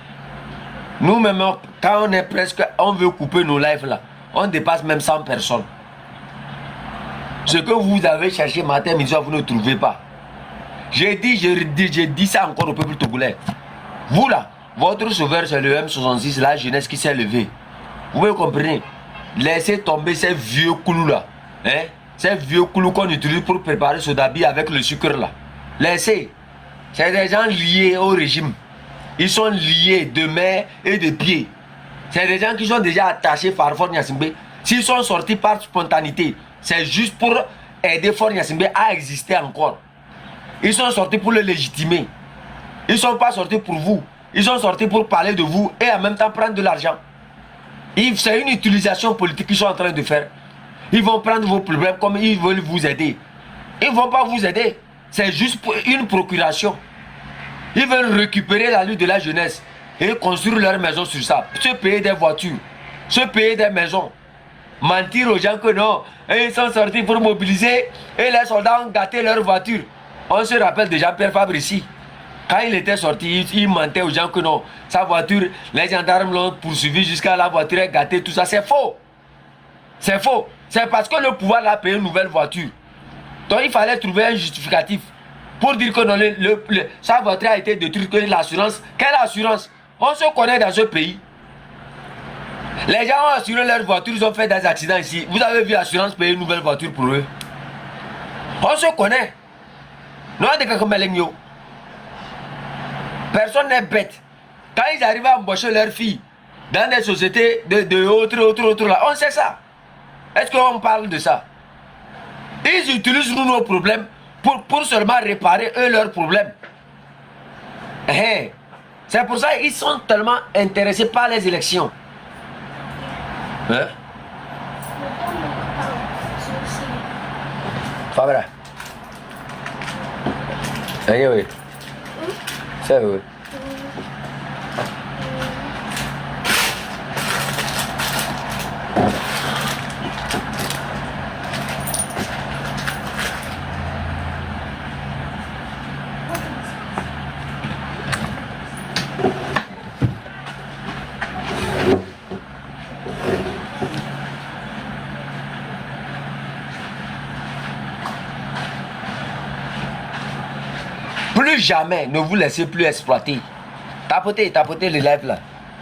Speaker 1: Nous même, quand on est presque, on veut couper nos lives là, on dépasse même 100 personnes. Ce que vous avez cherché matin, midi, vous ne trouvez pas. J'ai dit ça encore au peuple togolais. Vous là, votre sauveur c'est le M66, la jeunesse qui s'est levée. Vous me comprenez? Laissez tomber ces vieux coulous là. Hein? Ces vieux coulous qu'on utilise pour préparer ce dabi avec le sucre là. Laissez. C'est des gens liés au régime. Ils sont liés de main et de pied. C'est des gens qui sont déjà attachés par Fort Nyassimbe. S'ils sont sortis par spontanéité, c'est juste pour aider Fort Gnassingbé à exister encore. Ils sont sortis pour le légitimer. Ils ne sont pas sortis pour vous. Ils sont sortis pour parler de vous et en même temps prendre de l'argent. C'est une utilisation politique qu'ils sont en train de faire. Ils vont prendre vos problèmes comme ils veulent vous aider. Ils ne vont pas vous aider. C'est juste pour une procuration. Ils veulent récupérer la lutte de la jeunesse et construire leur maison sur ça. Se payer des voitures, se payer des maisons. Mentir aux gens que non, ils sont sortis pour mobiliser et les soldats ont gâté leur voiture. On se rappelle de Jean-Pierre Fabre ici. Quand il était sorti, il mentait aux gens que non, sa voiture, les gendarmes l'ont poursuivi jusqu'à la voiture est gâtée, tout ça. C'est faux. C'est faux. C'est parce que le pouvoir l'a payé une nouvelle voiture. Donc il fallait trouver un justificatif pour dire que non, sa voiture a été détruite, que l'assurance. Quelle assurance? On se connaît dans ce pays. Les gens ont assuré leur voiture, ils ont fait des accidents ici. Vous avez vu l'assurance payer une nouvelle voiture pour eux? On se connaît. Non, personne n'est bête. Quand ils arrivent à embaucher leurs filles dans des sociétés de autres là, on sait ça. Est-ce qu'on parle de ça? Ils utilisent nos problèmes pour seulement réparer eux leurs problèmes. C'est pour ça qu'ils sont tellement intéressés par les élections. Hein? Fabra. Oui. C'est oui. Plus jamais, ne vous laissez plus exploiter. Tapotez les lèvres là.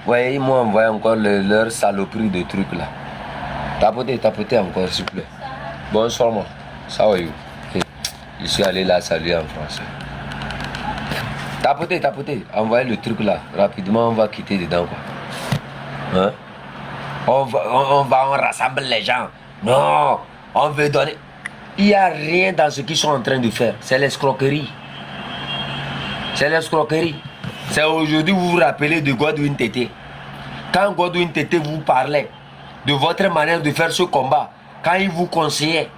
Speaker 1: Voyez, ils m'ont envoyé encore leur saloperie de trucs là. Tapotez encore s'il vous plaît. Bonsoir moi. Ça va you? Je suis allé là saluer en français. Tapotez. Envoyez le truc là. Rapidement, on va quitter dedans quoi. Hein? On rassemble les gens. Non, on veut donner. Il n'y a rien dans ce qu'ils sont en train de faire. C'est l'escroquerie. C'est l'escroquerie. C'est aujourd'hui vous vous rappelez de Godwin Tété. Quand Godwin Tété vous parlait de votre manière de faire ce combat, quand il vous conseillait,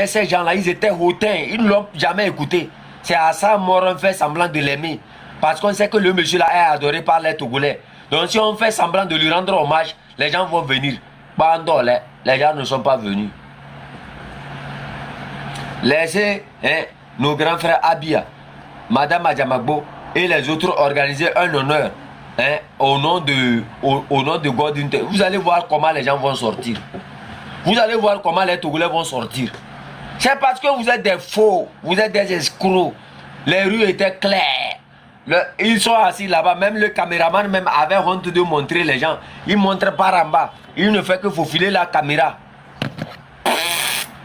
Speaker 1: ces gens-là, ils étaient hautains, ils ne l'ont jamais écouté. C'est à sa mort on fait semblant de l'aimer. Parce qu'on sait que le monsieur là est adoré par les Togolais. Donc si on fait semblant de lui rendre hommage, les gens vont venir. Bandole, les gens ne sont pas venus. Laissez nos grands frères Abia, Madame Adjamagbo et les autres organiser un honneur au nom de Godwin. Vous allez voir comment les gens vont sortir. Vous allez voir comment les Togolais vont sortir. C'est parce que vous êtes des faux, vous êtes des escrocs. Les rues étaient claires. Ils sont assis là-bas, même le caméraman même avait honte de montrer les gens. Il montre par en bas. Il ne fait que faufiler la caméra.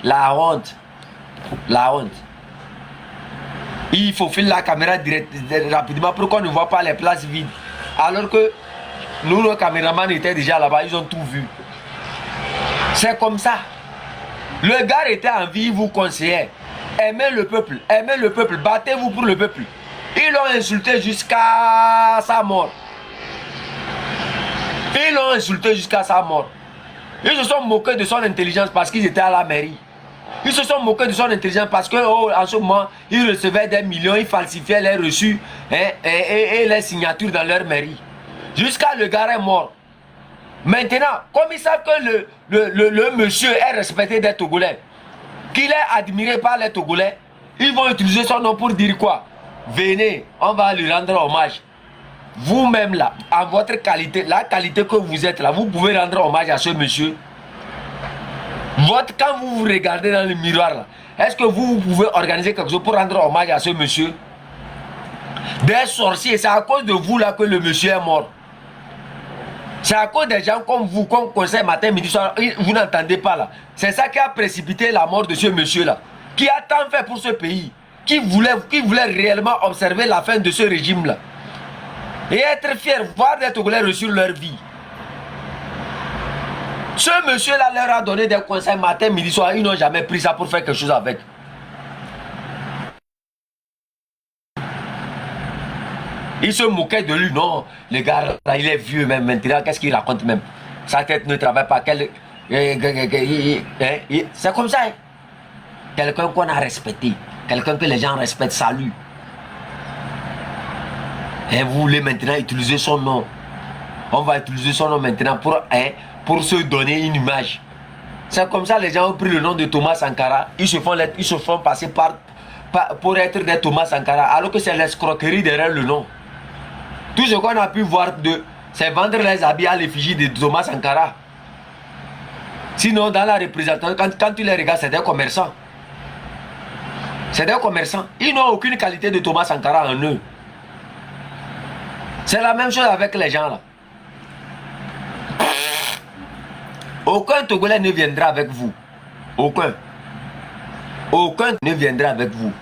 Speaker 1: La honte. La honte. Il faufile la caméra rapidement pour qu'on ne voit pas les places vides. Alors que nous, nos caméramans étaient déjà là-bas, ils ont tout vu. C'est comme ça. Le gars était en vie, il vous conseillait. Aimez le peuple, battez-vous pour le peuple. Ils l'ont insulté jusqu'à sa mort. Ils se sont moqués de son intelligence parce qu'ils étaient à la mairie. Ils se sont moqués de son intelligence parce qu'en ce moment, ils recevaient des millions, ils falsifiaient les reçus et les signatures dans leur mairie. Jusqu'à le gars est mort. Maintenant, comme ils savent que le monsieur est respecté des Togolais, qu'il est admiré par les Togolais, ils vont utiliser son nom pour dire quoi? Venez, on va lui rendre hommage. Vous-même là, en votre qualité, la qualité que vous êtes là, vous pouvez rendre hommage à ce monsieur. Quand vous vous regardez dans le miroir là, est-ce que vous pouvez organiser quelque chose pour rendre hommage à ce monsieur? Des sorciers, c'est à cause de vous là que le monsieur est mort. C'est à cause des gens comme vous, qu'on conseille matin, midi, soir, vous n'entendez pas là. C'est ça qui a précipité la mort de ce monsieur là, qui a tant fait pour ce pays, qui voulait réellement observer la fin de ce régime là. Et être fier, voir des Togolais réussir leur vie. Ce monsieur-là leur a donné des conseils matin, midi, soir. Ils n'ont jamais pris ça pour faire quelque chose avec. Ils se moquaient de lui. Non, le gars, là, il est vieux même maintenant. Qu'est-ce qu'il raconte même? Sa tête ne travaille pas. C'est comme ça. Hein? Quelqu'un qu'on a respecté. Quelqu'un que les gens respectent. Salut. Et vous voulez maintenant utiliser son nom. On va utiliser son nom maintenant pour se donner une image. C'est comme ça les gens ont pris le nom de Thomas Sankara. Ils se font passer pour être des Thomas Sankara. Alors que c'est l'escroquerie derrière le nom. Tout ce qu'on a pu voir c'est vendre les habits à l'effigie de Thomas Sankara. Sinon, dans la représentation, quand tu les regardes, c'est des commerçants. C'est des commerçants. Ils n'ont aucune qualité de Thomas Sankara en eux. C'est la même chose avec les gens là. Aucun Togolais ne viendra avec vous. Aucun. Aucun ne viendra avec vous.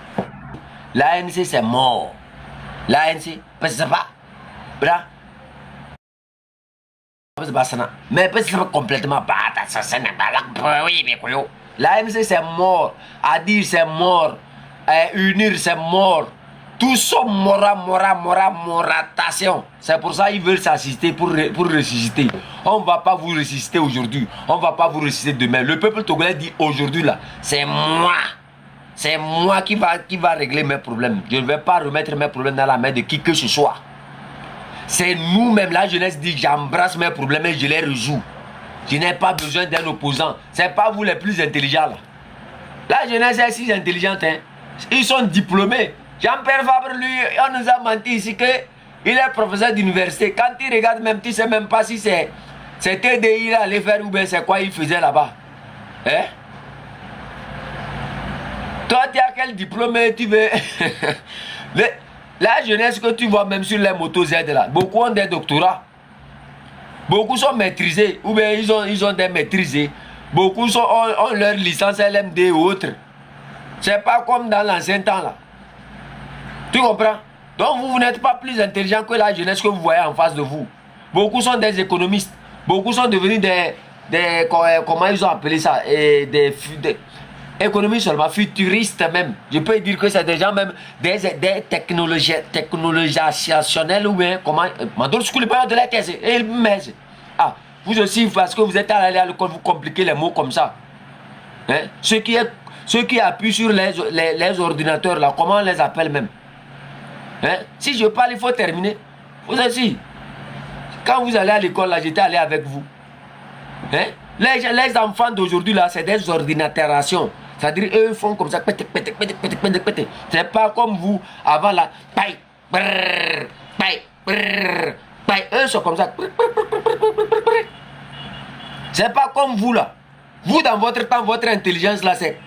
Speaker 1: L'ANC c'est mort. L'ANC, c'est pas. Mais c'est pas complètement. L'ANC c'est mort. Adir c'est mort. Unir c'est mort. Tous sont moratation. C'est pour ça qu'ils veulent s'assister pour ressusciter. On ne va pas vous ressusciter aujourd'hui. On ne va pas vous ressusciter demain. Le peuple togolais dit aujourd'hui là, c'est moi. C'est moi qui va régler mes problèmes. Je ne vais pas remettre mes problèmes dans la main de qui que ce soit. C'est nous-mêmes, la jeunesse dit j'embrasse mes problèmes et je les résous. Je n'ai pas besoin d'un opposant. Ce n'est pas vous les plus intelligents là. La jeunesse est si intelligente. Hein. Ils sont diplômés. Jean-Pierre Fabre, lui, on nous a menti ici qu'il est professeur d'université. Quand il regarde même, tu ne sais même pas si c'est TDI il allait faire ou bien c'est quoi il faisait là-bas. Hein? Toi, tu as quel diplôme tu veux? La jeunesse que tu vois même sur les motos Z là, beaucoup ont des doctorats. Beaucoup sont maîtrisés ou bien ils ont des maîtrisés. Beaucoup ont leur licence LMD ou autre. C'est pas comme dans l'ancien temps là. Tu comprends? Donc vous n'êtes pas plus intelligent que la jeunesse que vous voyez en face de vous. Beaucoup sont des économistes. Beaucoup sont devenus des comment ils ont appelé ça? Des économistes seulement, futuristes même. Je peux dire que c'est des gens même, des technologisationnels ou bien, comment? Ah, vous aussi, parce que vous êtes allé à l'école, vous compliquez les mots comme ça. Hein? Ceux qui appuient sur les ordinateurs là, comment on les appelle même? Hein? Si je parle, il faut terminer. Vous aussi, quand vous allez à l'école, là, j'étais allé avec vous. Hein? Les enfants d'aujourd'hui, là, c'est des ordinatérations. C'est-à-dire, eux font comme ça. C'est pas comme vous, avant là. Eux sont comme ça. C'est pas comme vous, là. Vous, dans votre temps, votre intelligence, là, c'est.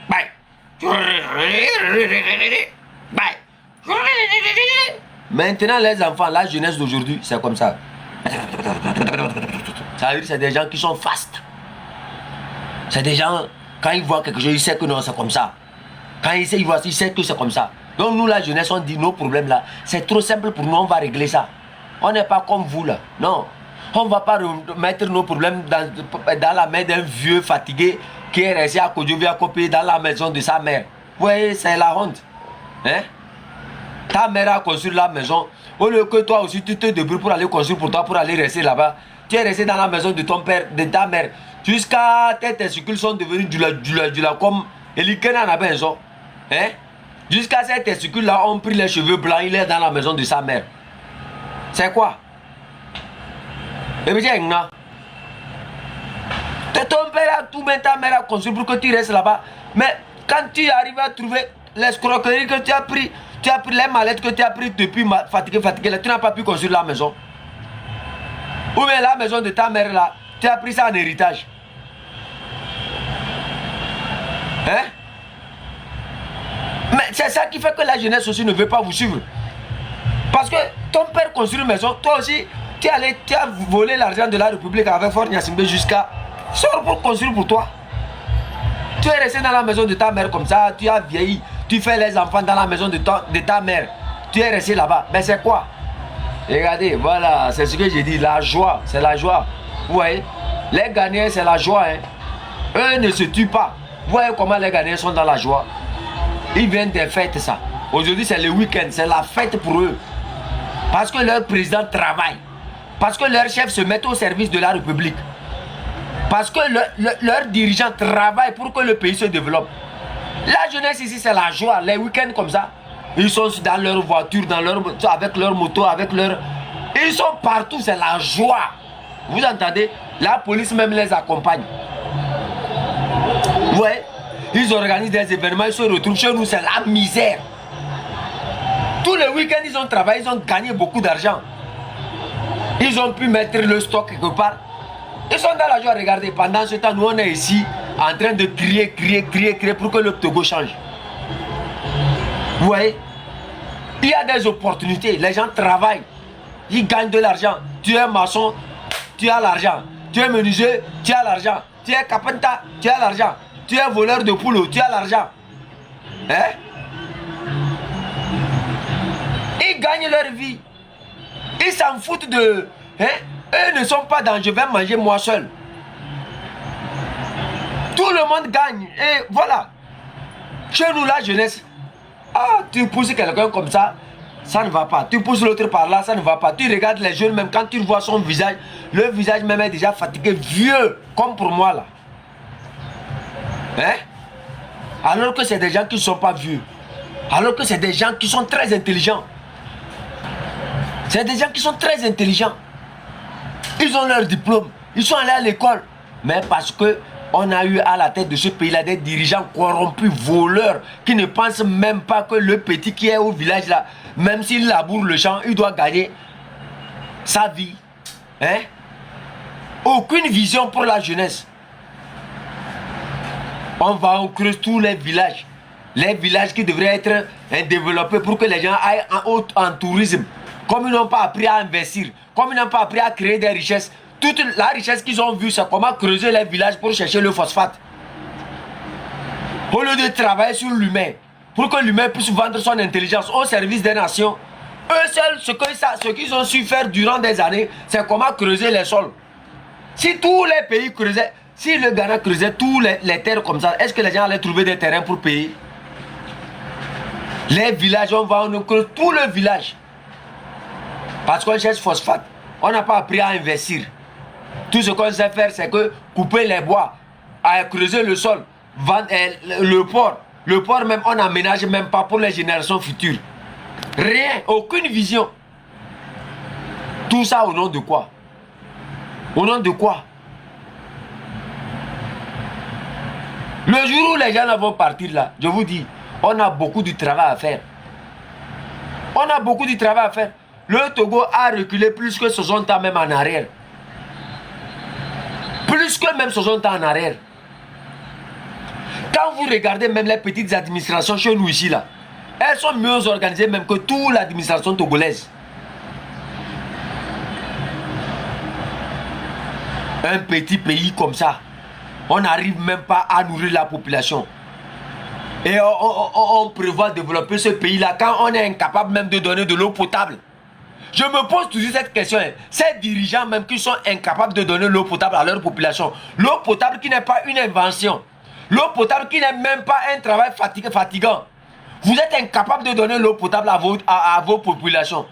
Speaker 1: Maintenant, les enfants, la jeunesse d'aujourd'hui, c'est comme ça. Ça veut dire que c'est des gens qui sont fastes. C'est des gens, quand ils voient quelque chose, ils savent que non, c'est comme ça. Quand ils savent que c'est comme ça. Donc nous, la jeunesse, on dit nos problèmes là, c'est trop simple pour nous, on va régler ça. On n'est pas comme vous là. Non. On ne va pas mettre nos problèmes dans la main d'un vieux fatigué qui est resté à Kodjovia copié dans la maison de sa mère. Vous voyez, c'est la honte. Hein? Ta mère a construit la maison. Au lieu que toi aussi tu te débrouilles pour aller construire pour toi, pour aller rester là-bas. Tu es resté dans la maison de ton père, de ta mère. Jusqu'à tes testicules sont devenus du la comme Elikena n'a pas raison. Hein? Jusqu'à ces testicules-là ont pris les cheveux blancs, il est dans la maison de sa mère. C'est quoi? Et bien, ton père a tout mis, ta mère a construit pour que tu restes là-bas. Mais quand tu arrives à trouver l'escroquerie que tu as pris les mallettes que tu as pris depuis fatigué, là, tu n'as pas pu construire la maison. Ou bien la maison de ta mère là, tu as pris ça en héritage. Hein? Mais c'est ça qui fait que la jeunesse aussi ne veut pas vous suivre. Parce que ton père construit une maison, toi aussi, tu as volé l'argent de la République avec Fort Gnassingbé jusqu'à... Sors pour construire pour toi. Tu es resté dans la maison de ta mère comme ça, tu as vieilli, tu fais les enfants dans la maison de ta mère. Tu es resté là-bas. Mais c'est quoi? Regardez, voilà, c'est ce que j'ai dit, la joie, c'est la joie. Vous voyez? Les Ghanéens, c'est la joie. Hein. Eux ne se tuent pas. Vous voyez comment les Ghanéens sont dans la joie. Ils viennent des fêtes, ça. Aujourd'hui, c'est le week-end. C'est la fête pour eux. Parce que leur président travaille. Parce que leurs chefs se mettent au service de la République. Parce que leurs dirigeants travaillent pour que le pays se développe. La jeunesse ici, c'est la joie. Les week-ends comme ça, ils sont dans leur voiture, avec leur moto, avec leur... Ils sont partout, c'est la joie. Vous entendez? La police même les accompagne. Ouais. Ils organisent des événements, ils se retrouvent chez nous, c'est la misère. Tous les week-ends, ils ont travaillé, ils ont gagné beaucoup d'argent. Ils ont pu mettre le stock quelque part. Ils sont dans la joie, regardez. Pendant ce temps, nous, on est ici en train de crier pour que le Togo change. Vous voyez? Il y a des opportunités. Les gens travaillent. Ils gagnent de l'argent. Tu es maçon, tu as l'argent. Tu es menuisier, tu as l'argent. Tu es carpenta, tu as l'argent. Tu es voleur de poules, tu as l'argent. Hein? Ils gagnent leur vie. Ils s'en foutent de... Hein? Eux ne sont pas dans je vais manger moi seul. Tout le monde gagne. Et voilà. Chez nous, la jeunesse. Ah, tu pousses quelqu'un comme ça, ça ne va pas. Tu pousses l'autre par là, ça ne va pas. Tu regardes les jeunes, même quand tu vois son visage, le visage même est déjà fatigué, vieux, comme pour moi là. Hein? Alors que c'est des gens qui ne sont pas vieux. Alors que c'est des gens qui sont très intelligents. C'est des gens qui sont très intelligents. Ils ont leur diplôme. Ils sont allés à l'école. Mais parce que on a eu à la tête de ce pays-là des dirigeants corrompus, voleurs, qui ne pensent même pas que le petit qui est au village là, même s'il laboure le champ, il doit gagner sa vie. Hein? Aucune vision pour la jeunesse. On creuse tous les villages. Les villages qui devraient être développés pour que les gens aillent en tourisme. Comme ils n'ont pas appris à investir, comme ils n'ont pas appris à créer des richesses, toute la richesse qu'ils ont vue, c'est comment creuser les villages pour chercher le phosphate. Au lieu de travailler sur l'humain, pour que l'humain puisse vendre son intelligence au service des nations, eux seuls, ce qu'ils ont su faire durant des années, c'est comment creuser les sols. Si tous les pays creusaient, si le Ghana creusait tous les terres comme ça, est-ce que les gens allaient trouver des terrains pour payer? Les villages, on creuse tout le village. Parce qu'on cherche phosphate. On n'a pas appris à investir. Tout ce qu'on sait faire, c'est que couper les bois, creuser le sol, vendre le port. Le port même, on n'aménage même pas pour les générations futures. Rien, aucune vision. Tout ça au nom de quoi? Au nom de quoi? Le jour où les gens vont partir là, je vous dis, on a beaucoup de travail à faire. On a beaucoup de travail à faire. Le Togo a reculé plus que 60 ans même en arrière. Plus que même 60 ans en arrière. Quand vous regardez même les petites administrations chez nous ici là, elles sont mieux organisées même que toute l'administration togolaise. Un petit pays comme ça, on n'arrive même pas à nourrir la population. Et on prévoit développer ce pays-là quand on est incapable même de donner de l'eau potable. Je me pose toujours cette question. Ces dirigeants même qui sont incapables de donner l'eau potable à leur population. L'eau potable qui n'est pas une invention. L'eau potable qui n'est même pas un travail fatigant. Vous êtes incapable de donner l'eau potable à vos populations.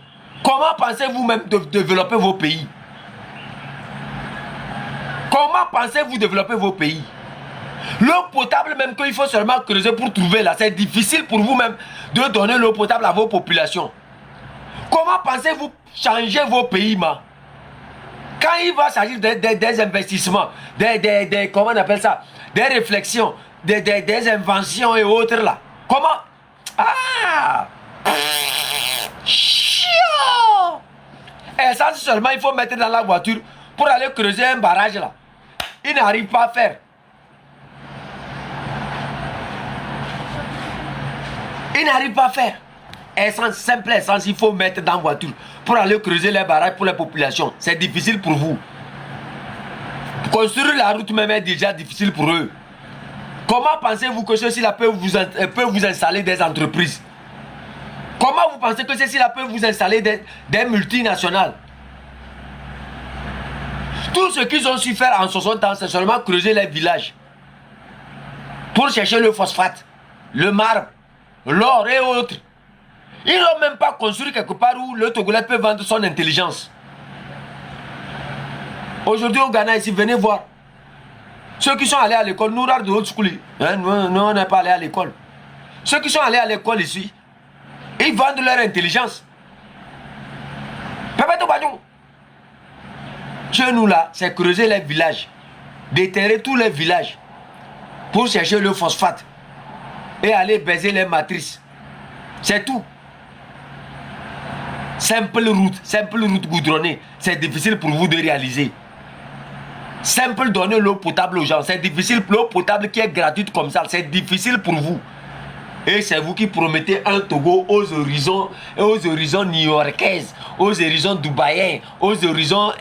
Speaker 1: Comment pensez-vous même de développer vos pays? Comment pensez-vous développer vos pays? L'eau potable même qu'il faut seulement creuser pour trouver là, c'est difficile pour vous même de donner l'eau potable à vos populations. Comment pensez-vous changer vos pays, ma? Quand il va s'agir des investissements, comment on appelle ça? Des réflexions, des inventions et autres là. Comment? Ah! Chiant! Et ça seulement il faut mettre dans la voiture pour aller creuser un barrage là. Il n'arrive pas à faire. Il n'arrive pas à faire. Essence, simple essence, il faut mettre dans la voiture pour aller creuser les barrages pour les populations. C'est difficile pour vous. Construire la route même est déjà difficile pour eux. Comment pensez-vous que ceux-ci-là peuvent vous installer des entreprises? Comment vous pensez que ceux-ci-là peuvent vous installer des multinationales? Tout ce qu'ils ont su faire en 60 ans, c'est seulement creuser les villages. Pour chercher le phosphate, le marbre, l'or et autres. Ils n'ont même pas construit quelque part où le Togolais peut vendre son intelligence. Aujourd'hui au Ghana, ici, venez voir. Ceux qui sont allés à l'école, nous regardons de l'autre school. Hein, nous, on n'est pas allés à l'école. Ceux qui sont allés à l'école ici, ils vendent leur intelligence. Chez nous là, c'est creuser les villages, déterrer tous les villages pour chercher le phosphate et aller baiser les matrices. C'est tout. Simple route goudronnée, c'est difficile pour vous de réaliser. Simple donner l'eau potable aux gens, c'est difficile. L'eau potable qui est gratuite comme ça, c'est difficile pour vous. Et c'est vous qui promettez un Togo aux horizons new-yorkaises, aux horizons dubaïens, aux horizons,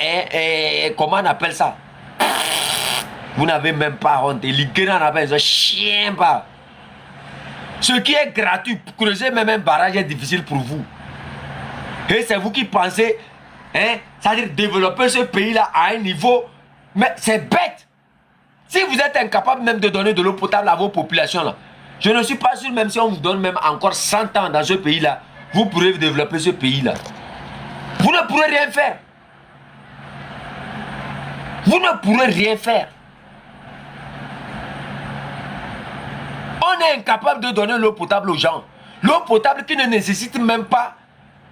Speaker 1: comment on appelle ça? Vous n'avez même pas honte. Les gars n'ont pas chien pas. Ce qui est gratuit, creuser même un barrage est difficile pour vous. Et c'est vous qui pensez, c'est-à-dire développer ce pays-là à un niveau, mais c'est bête. Si vous êtes incapable même de donner de l'eau potable à vos populations là, je ne suis pas sûr, même si on vous donne même encore 100 ans dans ce pays-là, vous pourrez développer ce pays-là. Vous ne pourrez rien faire. Vous ne pourrez rien faire. On est incapable de donner l'eau potable aux gens. L'eau potable qui ne nécessite même pas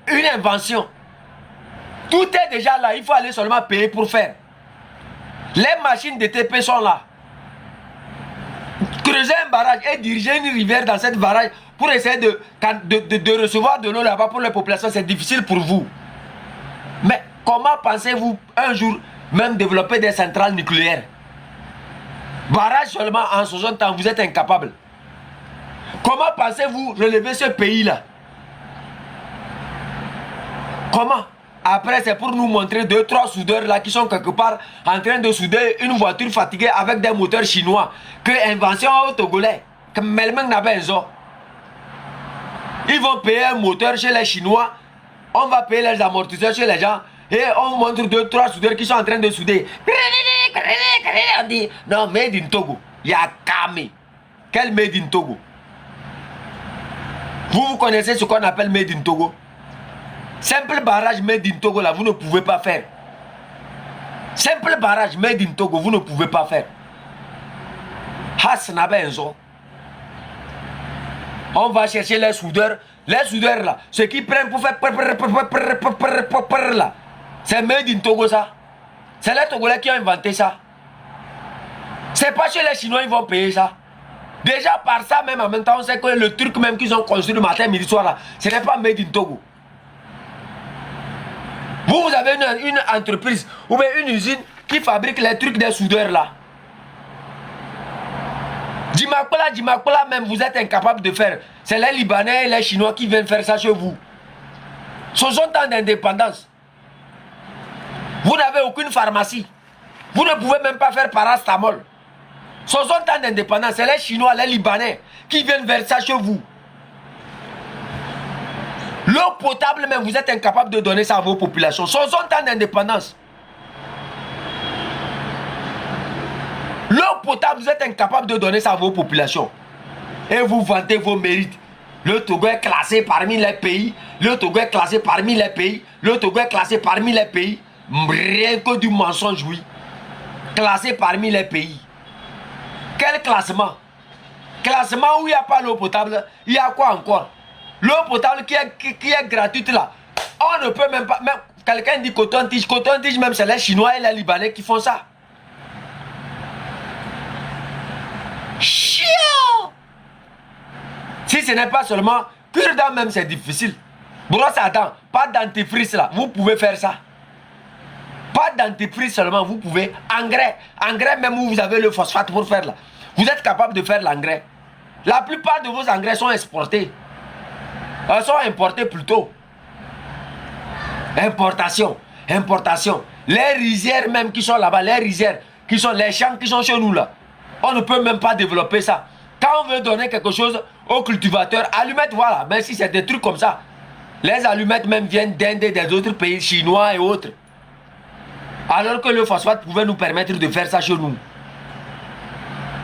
Speaker 1: une invention. Tout est déjà là, il faut aller seulement payer pour faire. Les machines de TP sont là. Creuser un barrage et diriger une rivière dans cette barrage pour essayer de recevoir de l'eau là-bas pour les populations, c'est difficile pour vous. Mais comment pensez-vous un jour même développer des centrales nucléaires? Barrage seulement en 60 ans, vous êtes incapable. Comment pensez-vous relever ce pays-là? Comment? Après, c'est pour nous montrer 2-3 soudeurs là qui sont quelque part en train de souder une voiture fatiguée avec des moteurs chinois. Que invention au Togolais. Que Melmeng n'a pas besoin. Ils vont payer un moteur chez les Chinois. On va payer les amortisseurs chez les gens. Et on montre 2-3 soudeurs qui sont en train de souder. On dit non, made in Togo. Il y a Kame. Quel made in Togo? Vous connaissez ce qu'on appelle made in Togo? Simple barrage made in Togo là, vous ne pouvez pas faire. Simple barrage made in Togo, vous ne pouvez pas faire. On va chercher les soudeurs. Les soudeurs là, ceux qui prennent pour faire là, c'est made in Togo ça. C'est les Togolais qui ont inventé ça. C'est pas chez les Chinois ils vont payer ça. Déjà par ça même en même temps, on sait que le truc même qu'ils ont construit le matin, midi, soir là, ce n'est pas made in Togo. Vous avez une entreprise ou bien une usine qui fabrique les trucs des soudeurs là. Dimakola même vous êtes incapable de faire. C'est les Libanais et les Chinois qui viennent faire ça chez vous. 60 ans d'indépendance. Vous n'avez aucune pharmacie. Vous ne pouvez même pas faire parastamol. 60 ans d'indépendance, c'est les Chinois, les Libanais qui viennent faire ça chez vous. L'eau potable, même, vous êtes incapable de donner ça à vos populations. 60 ans d'indépendance. L'eau potable, vous êtes incapable de donner ça à vos populations. Et vous vantez vos mérites. Le Togo est classé parmi les pays. Le Togo est classé parmi les pays. Le Togo est classé parmi les pays. Rien que du mensonge, oui. Classé parmi les pays. Quel classement? Classement où il n'y a pas l'eau potable. Il y a quoi encore? L'eau potable qui est gratuite là. On ne peut même pas. Même quelqu'un dit coton-tige. Coton-tige, même c'est les Chinois et les Libanais qui font ça. Chiant! Si ce n'est pas seulement cure-dent même, c'est difficile. Brosse à dents, pas dentifrice là. Vous pouvez faire ça. Pas dentifrice seulement, vous pouvez. Engrais. Engrais même où vous avez le phosphate pour faire là. Vous êtes capable de faire l'engrais. La plupart de vos engrais sont exportés. Elles sont importées plutôt. Importation. Importation. Les rizières même qui sont là-bas, les rizières, qui sont les champs qui sont chez nous là. On ne peut même pas développer ça. Quand on veut donner quelque chose aux cultivateurs, allumettes, voilà. Mais si c'est des trucs comme ça, les allumettes même viennent d'Inde et des autres pays chinois et autres. Alors que le phosphate pouvait nous permettre de faire ça chez nous.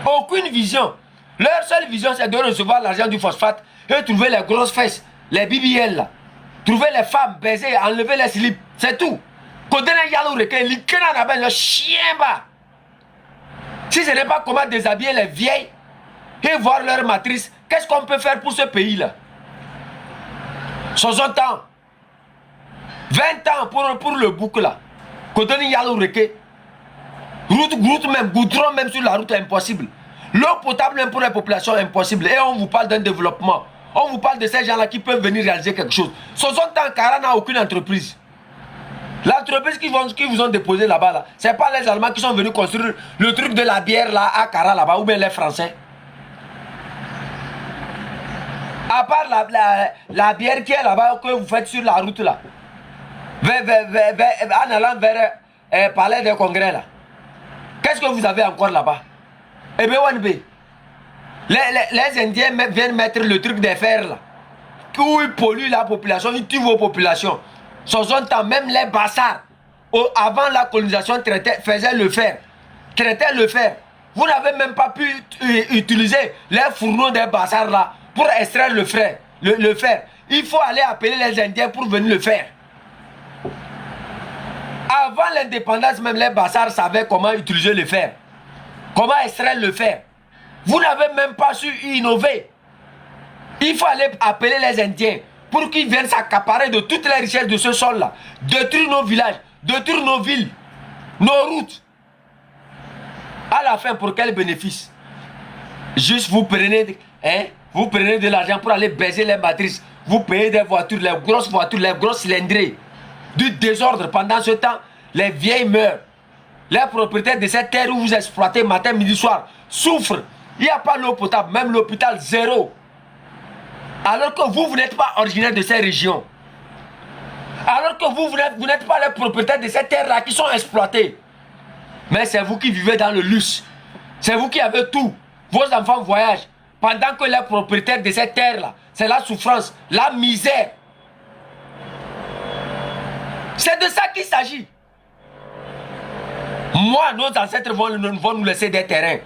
Speaker 1: Aucune vision. Leur seule vision, c'est de recevoir l'argent du phosphate et trouver les grosses fesses, les BBL là. Trouver les femmes, baiser, enlever les slips. C'est tout. Si ce n'est pas comment déshabiller les vieilles et voir leur matrice, qu'est-ce qu'on peut faire pour ce pays-là? 60 ans. 20 ans pour le bouc là. Route même, goudron même sur la route, impossible. L'eau potable même pour les populations, impossible. Et on vous parle d'un développement. On vous parle de ces gens-là qui peuvent venir réaliser quelque chose. 60 ans, Kara n'a aucune entreprise. L'entreprise qui vous ont déposé là-bas, là, ce n'est pas les Allemands qui sont venus construire le truc de la bière là, à Kara là-bas, ou bien les Français. À part la bière qui est là-bas, que vous faites sur la route là, en allant vers Palais des Congrès là. Qu'est-ce que vous avez encore là-bas? Eh bien, les Indiens viennent mettre le truc des fers là, où ils polluent la population, ils tuent vos populations. 60 ans, même les bassards, avant la colonisation, faisaient le fer. Traitaient le fer. Vous n'avez même pas pu utiliser les fourneaux des bassards là pour extraire le fer. Il faut aller appeler les Indiens pour venir le faire. Avant l'indépendance, même les bassards savaient comment utiliser le fer. Comment extraire le fer. Vous n'avez même pas su innover. Il faut aller appeler les Indiens pour qu'ils viennent s'accaparer de toutes les richesses de ce sol-là. Détruire nos villages, détruire nos villes, nos routes. À la fin, pour quel bénéfice? Juste vous prenez de l'argent pour aller baiser les matrices. Vous payez des voitures, les grosses cylindrées. Du désordre. Pendant ce temps, les vieilles meurent. Les propriétaires de cette terre où vous exploitez matin, midi, soir souffrent. Il n'y a pas l'eau potable, même l'hôpital, zéro. Alors que vous n'êtes pas originaire de ces régions. Alors que vous n'êtes pas les propriétaires de ces terres-là qui sont exploitées. Mais c'est vous qui vivez dans le luxe. C'est vous qui avez tout. Vos enfants voyagent. Pendant que les propriétaires de ces terres-là, c'est la souffrance, la misère. C'est de ça qu'il s'agit. Moi, nos ancêtres vont nous laisser des terrains.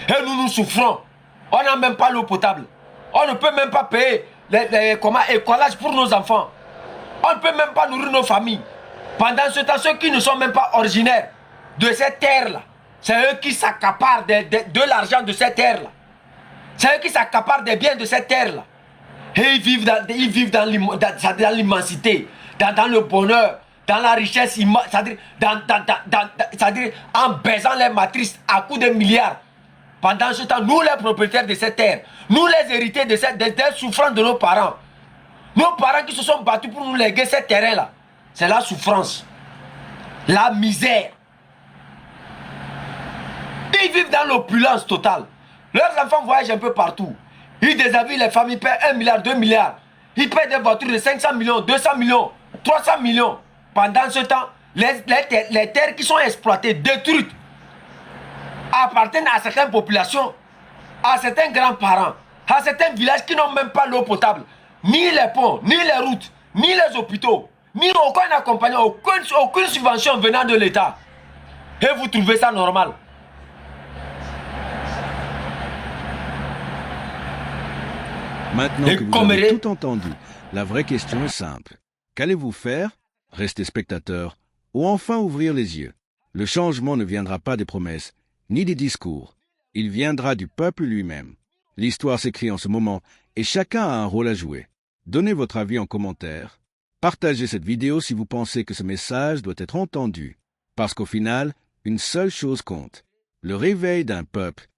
Speaker 1: Et nous souffrons. On n'a même pas l'eau potable. On ne peut même pas payer l'écolage pour nos enfants. On ne peut même pas nourrir nos familles. Pendant ce temps, ceux qui ne sont même pas originaires de cette terre-là, c'est eux qui s'accaparent de l'argent de cette terre-là. C'est eux qui s'accaparent des biens de cette terre-là. Et ils vivent dans l'immensité, dans le bonheur, dans la richesse, c'est-à-dire en baisant les matrices à coups de milliards. Pendant ce temps, nous les propriétaires de cette terre, nous les héritiers des souffrances de nos parents qui se sont battus pour nous léguer ce terrain-là, c'est la souffrance, la misère. Ils vivent dans l'opulence totale. Leurs enfants voyagent un peu partout. Ils déshabillent les familles, ils paient 1 milliard, 2 milliards. Ils paient des voitures de 500 millions, 200 millions, 300 millions. Pendant ce temps, les terres qui sont exploitées, détruites, appartiennent à certaines populations, à certains grands-parents, à certains villages qui n'ont même pas l'eau potable, ni les ponts, ni les routes, ni les hôpitaux, ni aucun accompagnement, aucune subvention venant de l'État. Et vous trouvez ça normal?
Speaker 2: Maintenant que vous avez tout entendu, la vraie question est simple. Qu'allez-vous faire? Rester spectateur ou enfin ouvrir les yeux? Le changement ne viendra pas des promesses, ni des discours. Il viendra du peuple lui-même. L'histoire s'écrit en ce moment et chacun a un rôle à jouer. Donnez votre avis en commentaire. Partagez cette vidéo si vous pensez que ce message doit être entendu. Parce qu'au final, une seule chose compte. Le réveil d'un peuple